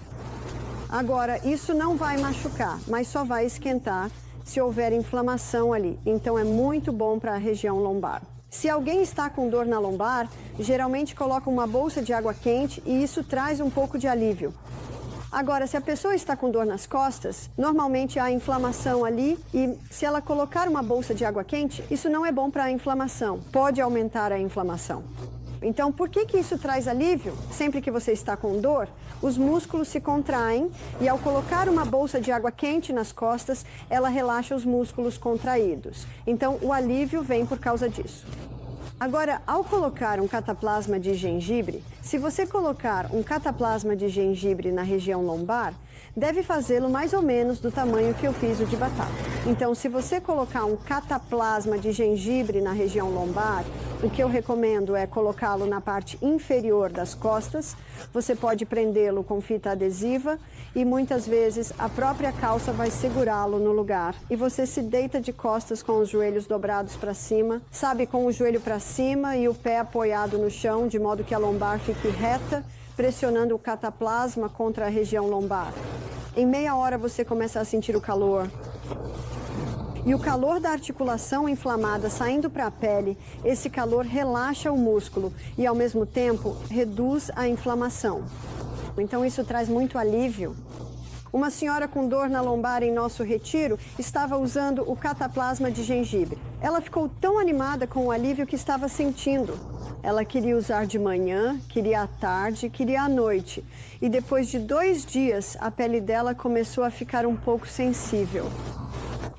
A: Agora, isso não vai machucar, mas só vai esquentar se houver inflamação ali. Então, é muito bom para a região lombar. Se alguém está com dor na lombar, geralmente coloca uma bolsa de água quente e isso traz um pouco de alívio. Agora, se a pessoa está com dor nas costas, normalmente há inflamação ali e se ela colocar uma bolsa de água quente, isso não é bom para a inflamação, pode aumentar a inflamação. Então, por que isso traz alívio? Sempre que você está com dor, os músculos se contraem e ao colocar uma bolsa de água quente nas costas, ela relaxa os músculos contraídos. Então, o alívio vem por causa disso. Agora, ao colocar um cataplasma de gengibre, se você colocar um cataplasma de gengibre na região lombar, deve fazê-lo mais ou menos do tamanho que eu fiz o de batata. Então, se você colocar um cataplasma de gengibre na região lombar, o que eu recomendo é colocá-lo na parte inferior das costas. Você pode prendê-lo com fita adesiva e muitas vezes a própria calça vai segurá-lo no lugar. E você se deita de costas com os joelhos dobrados para cima, sabe, com o joelho para cima e o pé apoiado no chão, de modo que a lombar fique reta, pressionando o cataplasma contra a região lombar. Em meia hora você começa a sentir o calor. E o calor da articulação inflamada saindo para a pele, esse calor relaxa o músculo e, ao mesmo tempo, reduz a inflamação. Então, isso traz muito alívio. Uma senhora com dor na lombar em nosso retiro estava usando o cataplasma de gengibre. Ela ficou tão animada com o alívio que estava sentindo. Ela queria usar de manhã, queria à tarde, queria à noite. E depois de 2 dias, a pele dela começou a ficar um pouco sensível.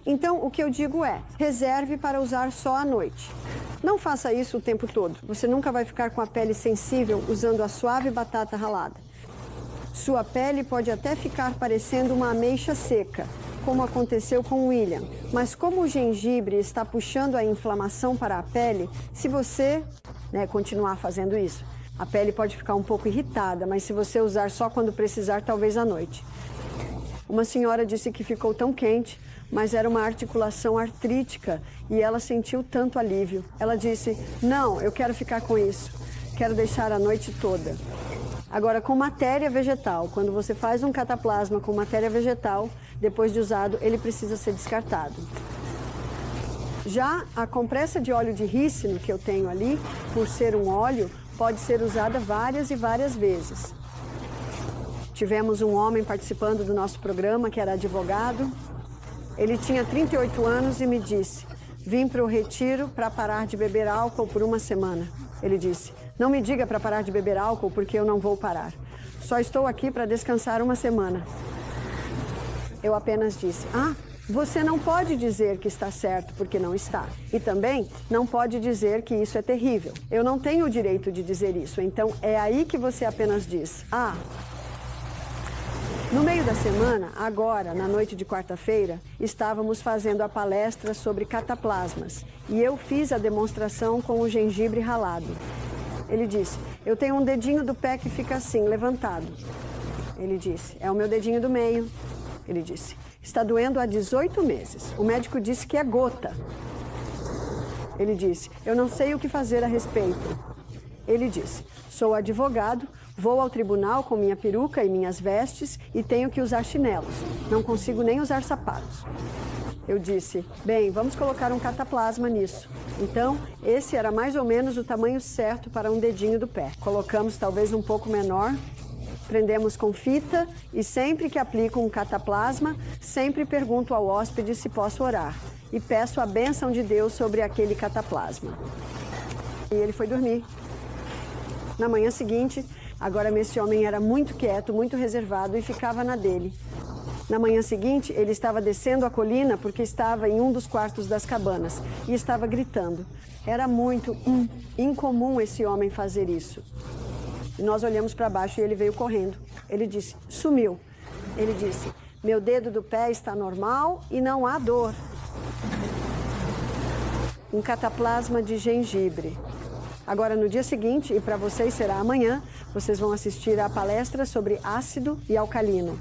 A: Então, o que eu digo é, reserve para usar só à noite. Não faça isso o tempo todo. Você nunca vai ficar com a pele sensível usando a suave batata ralada. Sua pele pode até ficar parecendo uma ameixa seca, como aconteceu com o William. Mas como o gengibre está puxando a inflamação para a pele, se você continuar fazendo isso, a pele pode ficar um pouco irritada, mas se você usar só quando precisar, talvez à noite. Uma senhora disse que ficou tão quente, mas era uma articulação artrítica e ela sentiu tanto alívio. Ela disse, não, eu quero ficar com isso, quero deixar a noite toda. Agora, com matéria vegetal, quando você faz um cataplasma com matéria vegetal, depois de usado, ele precisa ser descartado. Já a compressa de óleo de rícino que eu tenho ali, por ser um óleo, pode ser usada várias e várias vezes. Tivemos um homem participando do nosso programa que era advogado. Ele tinha 38 anos e me disse, vim para o retiro para parar de beber álcool por 1 semana. Ele disse, não me diga para parar de beber álcool porque eu não vou parar. Só estou aqui para descansar 1 semana. Eu apenas disse, você não pode dizer que está certo porque não está. E também não pode dizer que isso é terrível. Eu não tenho o direito de dizer isso. Então é aí que você apenas diz, no meio da semana, agora, na noite de quarta-feira, estávamos fazendo a palestra sobre cataplasmas e eu fiz a demonstração com o gengibre ralado. Ele disse, eu tenho um dedinho do pé que fica assim, levantado. Ele disse, é o meu dedinho do meio. Ele disse, está doendo há 18 meses. O médico disse que é gota. Ele disse, eu não sei o que fazer a respeito. Ele disse, sou advogado, vou ao tribunal com minha peruca e minhas vestes e tenho que usar chinelos. Não consigo nem usar sapatos. Eu disse, bem, vamos colocar um cataplasma nisso. Então, esse era mais ou menos o tamanho certo para um dedinho do pé. Colocamos talvez um pouco menor, prendemos com fita e sempre que aplico um cataplasma, sempre pergunto ao hóspede se posso orar. E peço a bênção de Deus sobre aquele cataplasma. E ele foi dormir. Na manhã seguinte, agora esse homem era muito quieto, muito reservado e ficava na dele. Na manhã seguinte, ele estava descendo a colina porque estava em um dos quartos das cabanas e estava gritando. Era muito incomum esse homem fazer isso. E nós olhamos para baixo e ele veio correndo. Ele disse, sumiu. Ele disse, meu dedo do pé está normal e não há dor. Um cataplasma de gengibre. Agora, no dia seguinte, e para vocês será amanhã, vocês vão assistir à palestra sobre ácido e alcalino.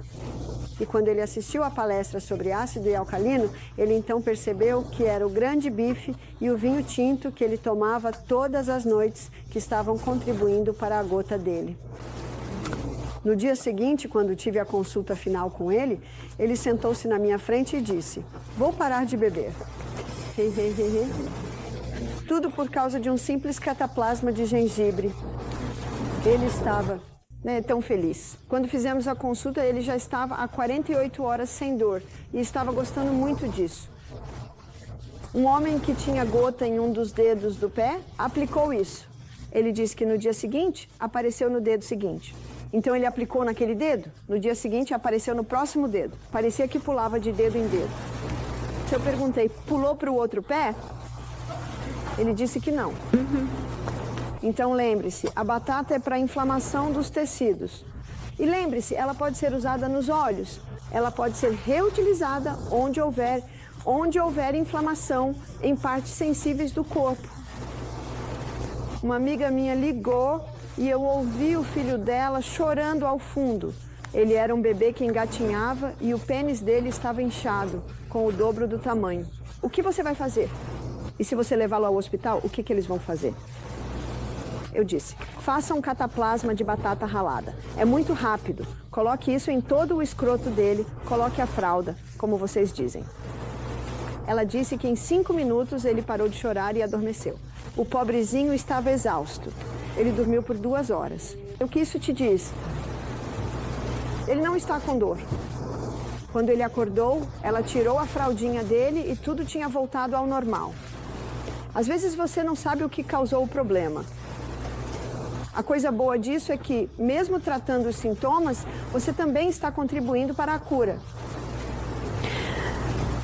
A: E quando ele assistiu à palestra sobre ácido e alcalino, ele então percebeu que era o grande bife e o vinho tinto que ele tomava todas as noites que estavam contribuindo para a gota dele. No dia seguinte, quando tive a consulta final com ele, ele sentou-se na minha frente e disse, vou parar de beber. Tudo por causa de um simples cataplasma de gengibre. Ele estava tão feliz. Quando fizemos a consulta, ele já estava há 48 horas sem dor e estava gostando muito disso. Um homem que tinha gota em um dos dedos do pé aplicou isso. Ele disse que no dia seguinte apareceu no dedo seguinte. Então ele aplicou naquele dedo, no dia seguinte apareceu no próximo dedo. Parecia que pulava de dedo em dedo. Se eu perguntei, pulou para o outro pé? Ele disse que não. Então lembre-se, a batata é para inflamação dos tecidos. E lembre-se, ela pode ser usada nos olhos. Ela pode ser reutilizada onde houver inflamação em partes sensíveis do corpo. Uma amiga minha ligou e eu ouvi o filho dela chorando ao fundo. Ele era um bebê que engatinhava e o pênis dele estava inchado, com o dobro do tamanho. O que você vai fazer? E se você levá-lo ao hospital, o que eles vão fazer? Eu disse, faça um cataplasma de batata ralada. É muito rápido. Coloque isso em todo o escroto dele, coloque a fralda, como vocês dizem. Ela disse que em 5 minutos ele parou de chorar e adormeceu. O pobrezinho estava exausto. Ele dormiu por 2 horas. O que isso te diz? Ele não está com dor. Quando ele acordou, ela tirou a fraldinha dele e tudo tinha voltado ao normal. Às vezes você não sabe o que causou o problema. A coisa boa disso é que, mesmo tratando os sintomas, você também está contribuindo para a cura.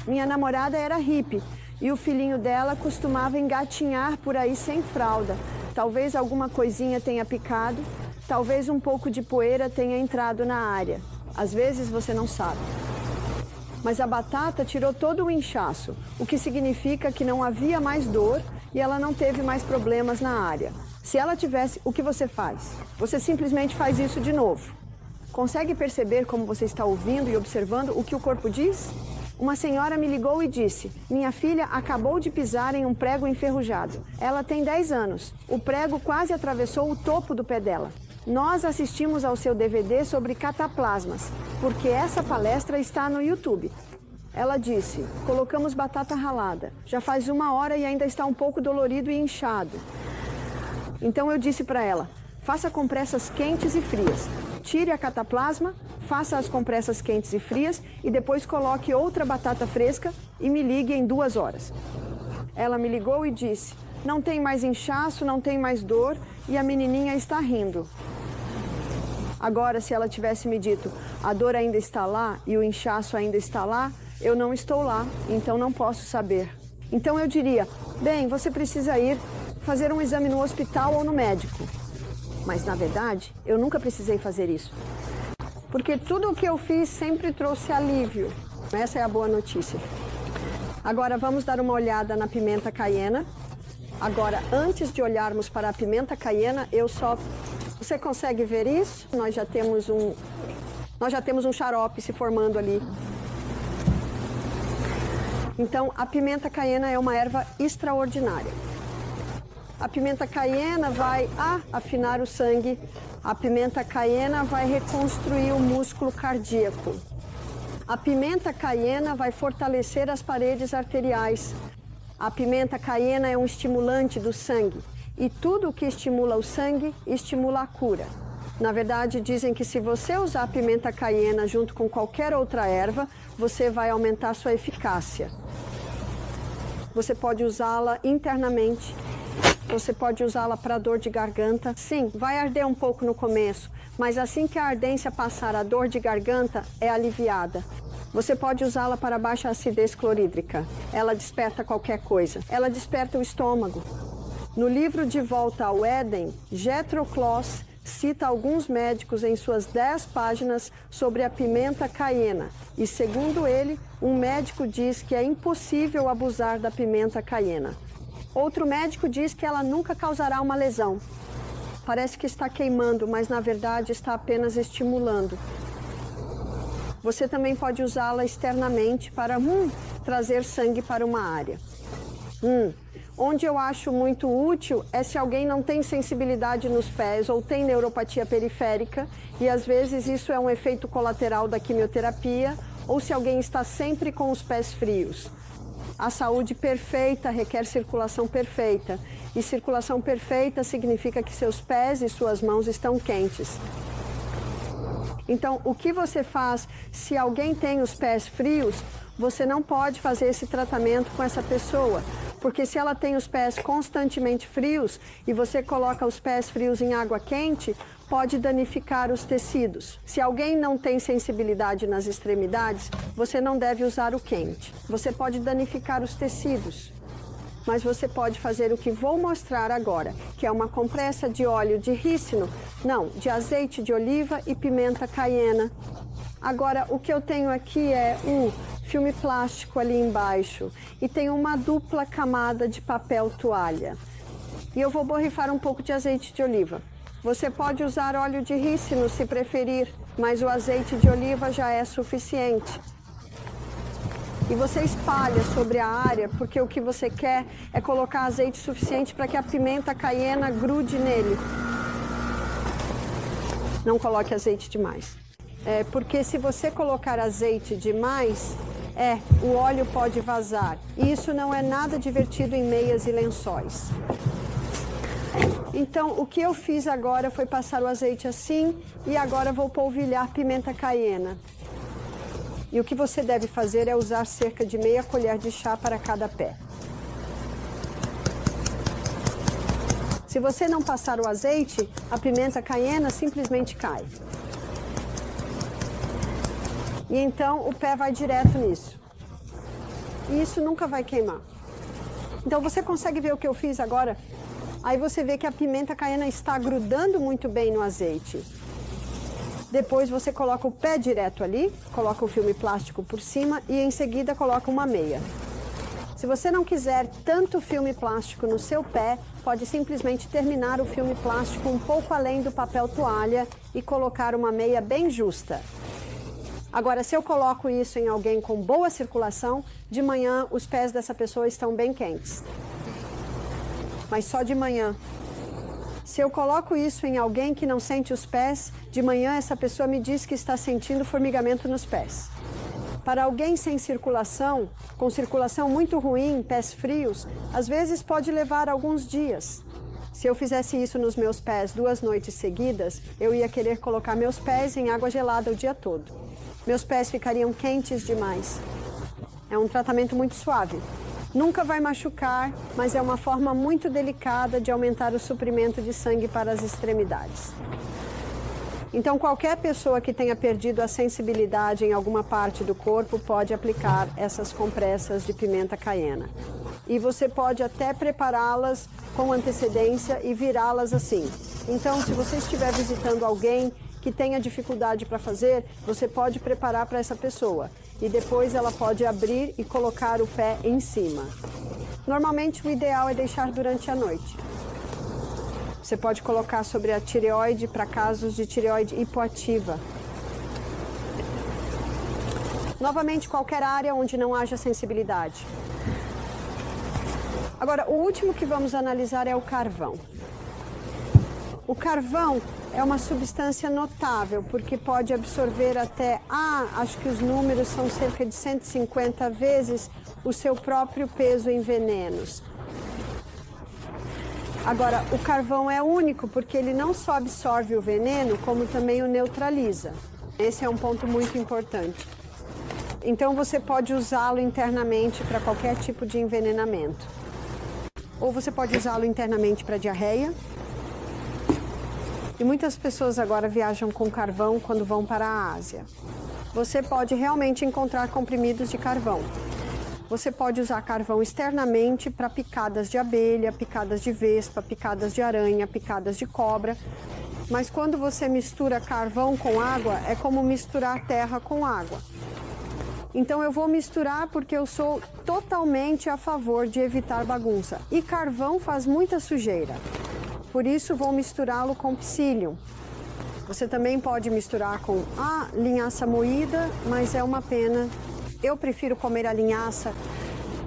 A: Minha namorada era hippie e o filhinho dela costumava engatinhar por aí sem fralda. Talvez alguma coisinha tenha picado, talvez um pouco de poeira tenha entrado na área. Às vezes você não sabe. Mas a batata tirou todo o inchaço, o que significa que não havia mais dor e ela não teve mais problemas na área. Se ela tivesse, o que você faz? Você simplesmente faz isso de novo. Consegue perceber como você está ouvindo e observando o que o corpo diz? Uma senhora me ligou e disse, minha filha acabou de pisar em um prego enferrujado. Ela tem 10 anos. O prego quase atravessou o topo do pé dela. Nós assistimos ao seu DVD sobre cataplasmas, porque essa palestra está no YouTube. Ela disse, colocamos batata ralada. Já faz 1 hora e ainda está um pouco dolorido e inchado. Então eu disse para ela, faça compressas quentes e frias. Tire a cataplasma, faça as compressas quentes e frias e depois coloque outra batata fresca e me ligue em 2 horas. Ela me ligou e disse, não tem mais inchaço, não tem mais dor e a menininha está rindo. Agora, se ela tivesse me dito, a dor ainda está lá e o inchaço ainda está lá, eu não estou lá, então não posso saber. Então eu diria, bem, você precisa ir fazer um exame no hospital ou no médico. Mas, na verdade, eu nunca precisei fazer isso. Porque tudo o que eu fiz sempre trouxe alívio. Essa é a boa notícia. Agora, vamos dar uma olhada na pimenta caiena. Agora, antes de olharmos para a pimenta caiena, Você consegue ver isso? Nós já temos um xarope se formando ali. Então, a pimenta caiena é uma erva extraordinária. A pimenta caiena vai afinar o sangue. A pimenta caiena vai reconstruir o músculo cardíaco. A pimenta caiena vai fortalecer as paredes arteriais. A pimenta caiena é um estimulante do sangue. E tudo o que estimula o sangue, estimula a cura. Na verdade, dizem que se você usar a pimenta caiena junto com qualquer outra erva, você vai aumentar sua eficácia. Você pode usá-la internamente. Você pode usá-la para dor de garganta. Sim, vai arder um pouco no começo, mas assim que a ardência passar, a dor de garganta é aliviada. Você pode usá-la para baixa acidez clorídrica. Ela desperta qualquer coisa. Ela desperta o estômago. No livro De Volta ao Éden, Jethro Kloss cita alguns médicos em suas 10 páginas sobre a pimenta caiena. E segundo ele, um médico diz que é impossível abusar da pimenta caiena. Outro médico diz que ela nunca causará uma lesão. Parece que está queimando, mas na verdade está apenas estimulando. Você também pode usá-la externamente para trazer sangue para uma área. Onde eu acho muito útil é se alguém não tem sensibilidade nos pés ou tem neuropatia periférica, e às vezes isso é um efeito colateral da quimioterapia, ou se alguém está sempre com os pés frios. A saúde perfeita requer circulação perfeita, e circulação perfeita significa que seus pés e suas mãos estão quentes. Então, o que você faz se alguém tem os pés frios? Você não pode fazer esse tratamento com essa pessoa, Porque se ela tem os pés constantemente frios e você coloca os pés frios em água quente, pode danificar os tecidos. Se alguém não tem sensibilidade nas extremidades, você não deve usar o quente. Você pode danificar os tecidos. Mas você pode fazer o que vou mostrar agora, que é uma compressa de óleo de rícino, não, de azeite de oliva e pimenta caiena. Agora, o que eu tenho aqui é um filme plástico ali embaixo e tem uma dupla camada de papel toalha. E eu vou borrifar um pouco de azeite de oliva. Você pode usar óleo de rícino se preferir, mas o azeite de oliva já é suficiente. E você espalha sobre a área, porque o que você quer é colocar azeite suficiente para que a pimenta caiena grude nele. Não coloque azeite demais. Porque se você colocar azeite demais, o óleo pode vazar. E isso não é nada divertido em meias e lençóis. Então, o que eu fiz agora foi passar o azeite assim e agora vou polvilhar pimenta caiena. E o que você deve fazer é usar cerca de meia colher de chá para cada pé. Se você não passar o azeite, a pimenta caiena simplesmente cai. E então o pé vai direto nisso. E isso nunca vai queimar. Então você consegue ver o que eu fiz agora? Aí você vê que a pimenta caiena está grudando muito bem no azeite. Depois você coloca o pé direto ali, coloca o filme plástico por cima e em seguida coloca uma meia. Se você não quiser tanto filme plástico no seu pé, pode simplesmente terminar o filme plástico um pouco além do papel toalha e colocar uma meia bem justa. Agora, se eu coloco isso em alguém com boa circulação, de manhã os pés dessa pessoa estão bem quentes. Mas só de manhã. Se eu coloco isso em alguém que não sente os pés, de manhã essa pessoa me diz que está sentindo formigamento nos pés. Para alguém sem circulação, com circulação muito ruim, pés frios, às vezes pode levar alguns dias. Se eu fizesse isso nos meus pés 2 noites seguidas, eu ia querer colocar meus pés em água gelada o dia todo. Meus pés ficariam quentes demais. É um tratamento muito suave. Nunca vai machucar, mas é uma forma muito delicada de aumentar o suprimento de sangue para as extremidades. Então, qualquer pessoa que tenha perdido a sensibilidade em alguma parte do corpo pode aplicar essas compressas de pimenta caiena. E você pode até prepará-las com antecedência e virá-las assim. Então, se você estiver visitando alguém que tenha dificuldade para fazer, você pode preparar para essa pessoa. E depois ela pode abrir e colocar o pé em cima. Normalmente o ideal é deixar durante a noite. Você pode colocar sobre a tireoide para casos de tireoide hipoativa. Novamente, qualquer área onde não haja sensibilidade. Agora, o último que vamos analisar é o carvão. O carvão é uma substância notável, porque pode absorver até, acho que os números são cerca de 150 vezes o seu próprio peso em venenos. Agora, o carvão é único porque ele não só absorve o veneno, como também o neutraliza. Esse é um ponto muito importante. Então, você pode usá-lo internamente para qualquer tipo de envenenamento. Ou você pode usá-lo internamente para diarreia. E muitas pessoas agora viajam com carvão quando vão para a Ásia. Você pode realmente encontrar comprimidos de carvão. Você pode usar carvão externamente para picadas de abelha, picadas de vespa, picadas de aranha, picadas de cobra. Mas quando você mistura carvão com água, é como misturar terra com água. Então eu vou misturar porque eu sou totalmente a favor de evitar bagunça. E carvão faz muita sujeira. Por isso vou misturá-lo com psyllium. Você também pode misturar com a linhaça moída, mas é uma pena. Eu prefiro comer a linhaça,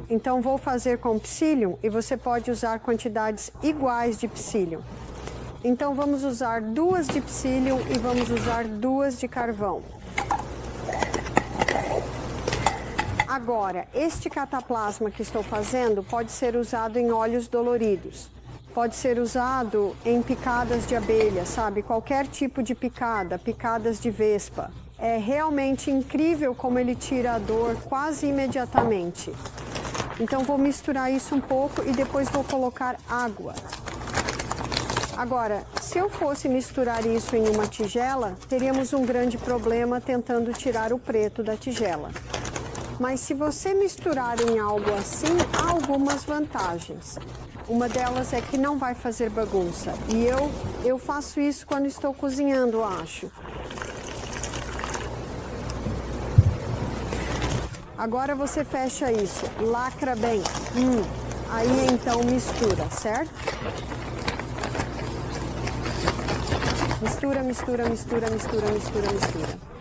A: então vou fazer com psyllium e você pode usar quantidades iguais de psyllium. Então vamos usar 2 de psyllium e vamos usar 2 de carvão. Agora, este cataplasma que estou fazendo pode ser usado em óleos doloridos. Pode ser usado em picadas de abelha, sabe? Qualquer tipo de picada, picadas de vespa. É realmente incrível como ele tira a dor quase imediatamente. Então vou misturar isso um pouco e depois vou colocar água. Agora, se eu fosse misturar isso em uma tigela, teríamos um grande problema tentando tirar o preto da tigela. Mas se você misturar em algo assim, há algumas vantagens. Uma delas é que não vai fazer bagunça. E eu faço isso quando estou cozinhando, acho. Agora você fecha isso, lacra bem. Aí então mistura, certo? Mistura, mistura, mistura, mistura, mistura, mistura.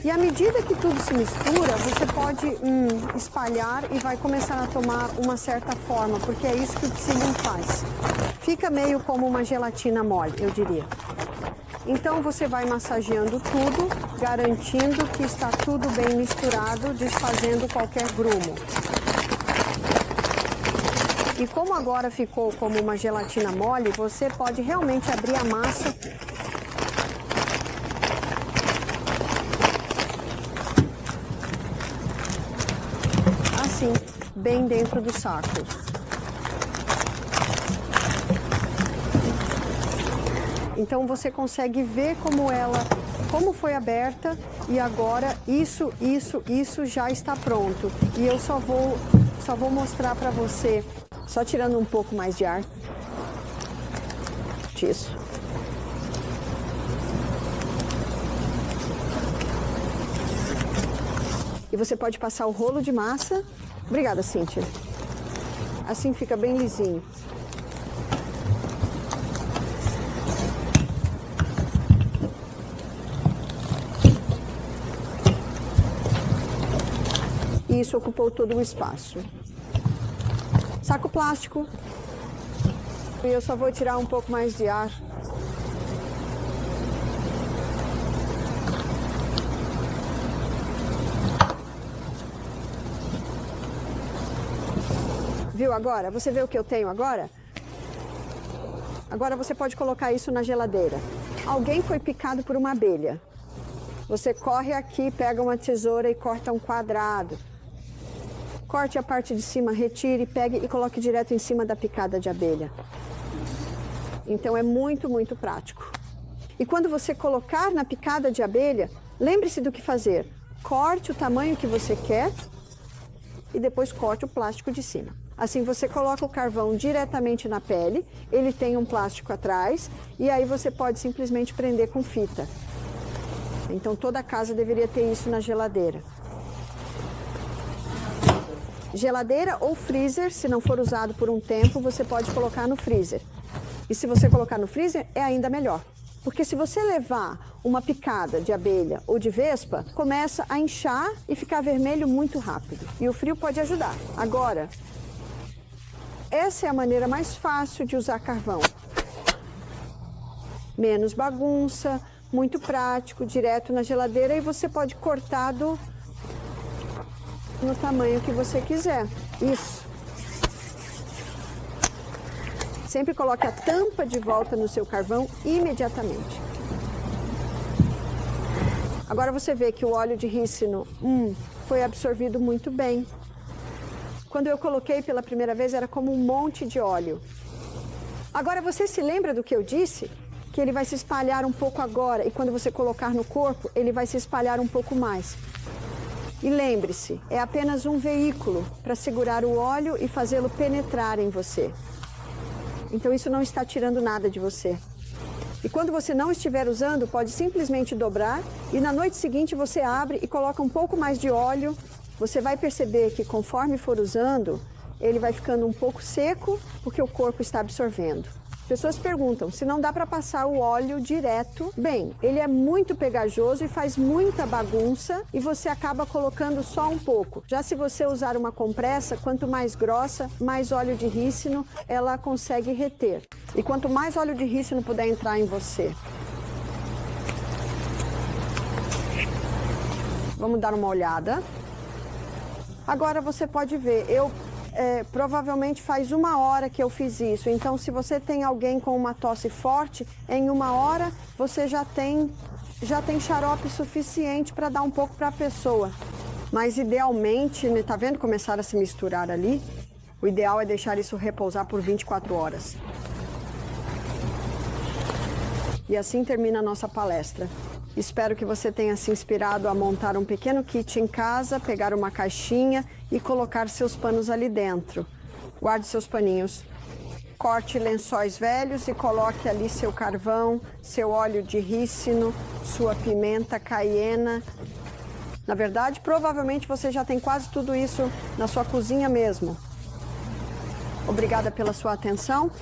A: E à medida que tudo se mistura, você pode espalhar e vai começar a tomar uma certa forma, porque é isso que o psyllium faz. Fica meio como uma gelatina mole, eu diria. Então você vai massageando tudo, garantindo que está tudo bem misturado, desfazendo qualquer grumo. E como agora ficou como uma gelatina mole, você pode realmente abrir a massa assim, bem dentro do saco. Então você consegue ver como foi aberta e agora isso já está pronto. E eu só vou mostrar para você, só tirando um pouco mais de ar disso. E você pode passar o rolo de massa. Obrigada, Cíntia. Assim fica bem lisinho. E isso ocupou todo o espaço. Saco plástico. E eu só vou tirar um pouco mais de ar. Viu agora? Você vê o que eu tenho agora? Agora você pode colocar isso na geladeira. Alguém foi picado por uma abelha. Você corre aqui, pega uma tesoura e corta um quadrado. Corte a parte de cima, retire, pegue e coloque direto em cima da picada de abelha. Então é muito, muito prático. E quando você colocar na picada de abelha, lembre-se do que fazer. Corte o tamanho que você quer e depois corte o plástico de cima. Assim você coloca o carvão diretamente na pele, ele tem um plástico atrás e aí você pode simplesmente prender com fita. Então toda casa deveria ter isso na geladeira. Geladeira ou freezer, se não for usado por um tempo, você pode colocar no freezer. E se você colocar no freezer, é ainda melhor. Porque se você levar uma picada de abelha ou de vespa, começa a inchar e ficar vermelho muito rápido. E o frio pode ajudar. Agora, essa é a maneira mais fácil de usar carvão. Menos bagunça, muito prático, direto na geladeira e você pode cortar no tamanho que você quiser. Isso. Sempre coloque a tampa de volta no seu carvão imediatamente. Agora você vê que o óleo de rícino foi absorvido muito bem. Quando eu coloquei pela primeira vez era como um monte de óleo. Agora você se lembra do que eu disse? Que ele vai se espalhar um pouco agora e quando você colocar no corpo, ele vai se espalhar um pouco mais. E lembre-se, é apenas um veículo para segurar o óleo e fazê-lo penetrar em você. Então isso não está tirando nada de você. E quando você não estiver usando, pode simplesmente dobrar e na noite seguinte você abre e coloca um pouco mais de óleo. Você vai perceber que conforme for usando, ele vai ficando um pouco seco porque o corpo está absorvendo. Pessoas perguntam se não dá para passar o óleo direto. Bem, ele é muito pegajoso e faz muita bagunça e você acaba colocando só um pouco. Já se você usar uma compressa, quanto mais grossa, mais óleo de rícino ela consegue reter. E quanto mais óleo de rícino puder entrar em você. Vamos dar uma olhada. Agora você pode ver, provavelmente faz 1 hora que eu fiz isso. Então, se você tem alguém com uma tosse forte, em 1 hora você já tem xarope suficiente para dar um pouco para a pessoa. Mas idealmente, né, tá vendo começar a se misturar ali? O ideal é deixar isso repousar por 24 horas. E assim termina a nossa palestra. Espero que você tenha se inspirado a montar um pequeno kit em casa, pegar uma caixinha e colocar seus panos ali dentro. Guarde seus paninhos. Corte lençóis velhos e coloque ali seu carvão, seu óleo de rícino, sua pimenta caiena. Na verdade, provavelmente você já tem quase tudo isso na sua cozinha mesmo. Obrigada pela sua atenção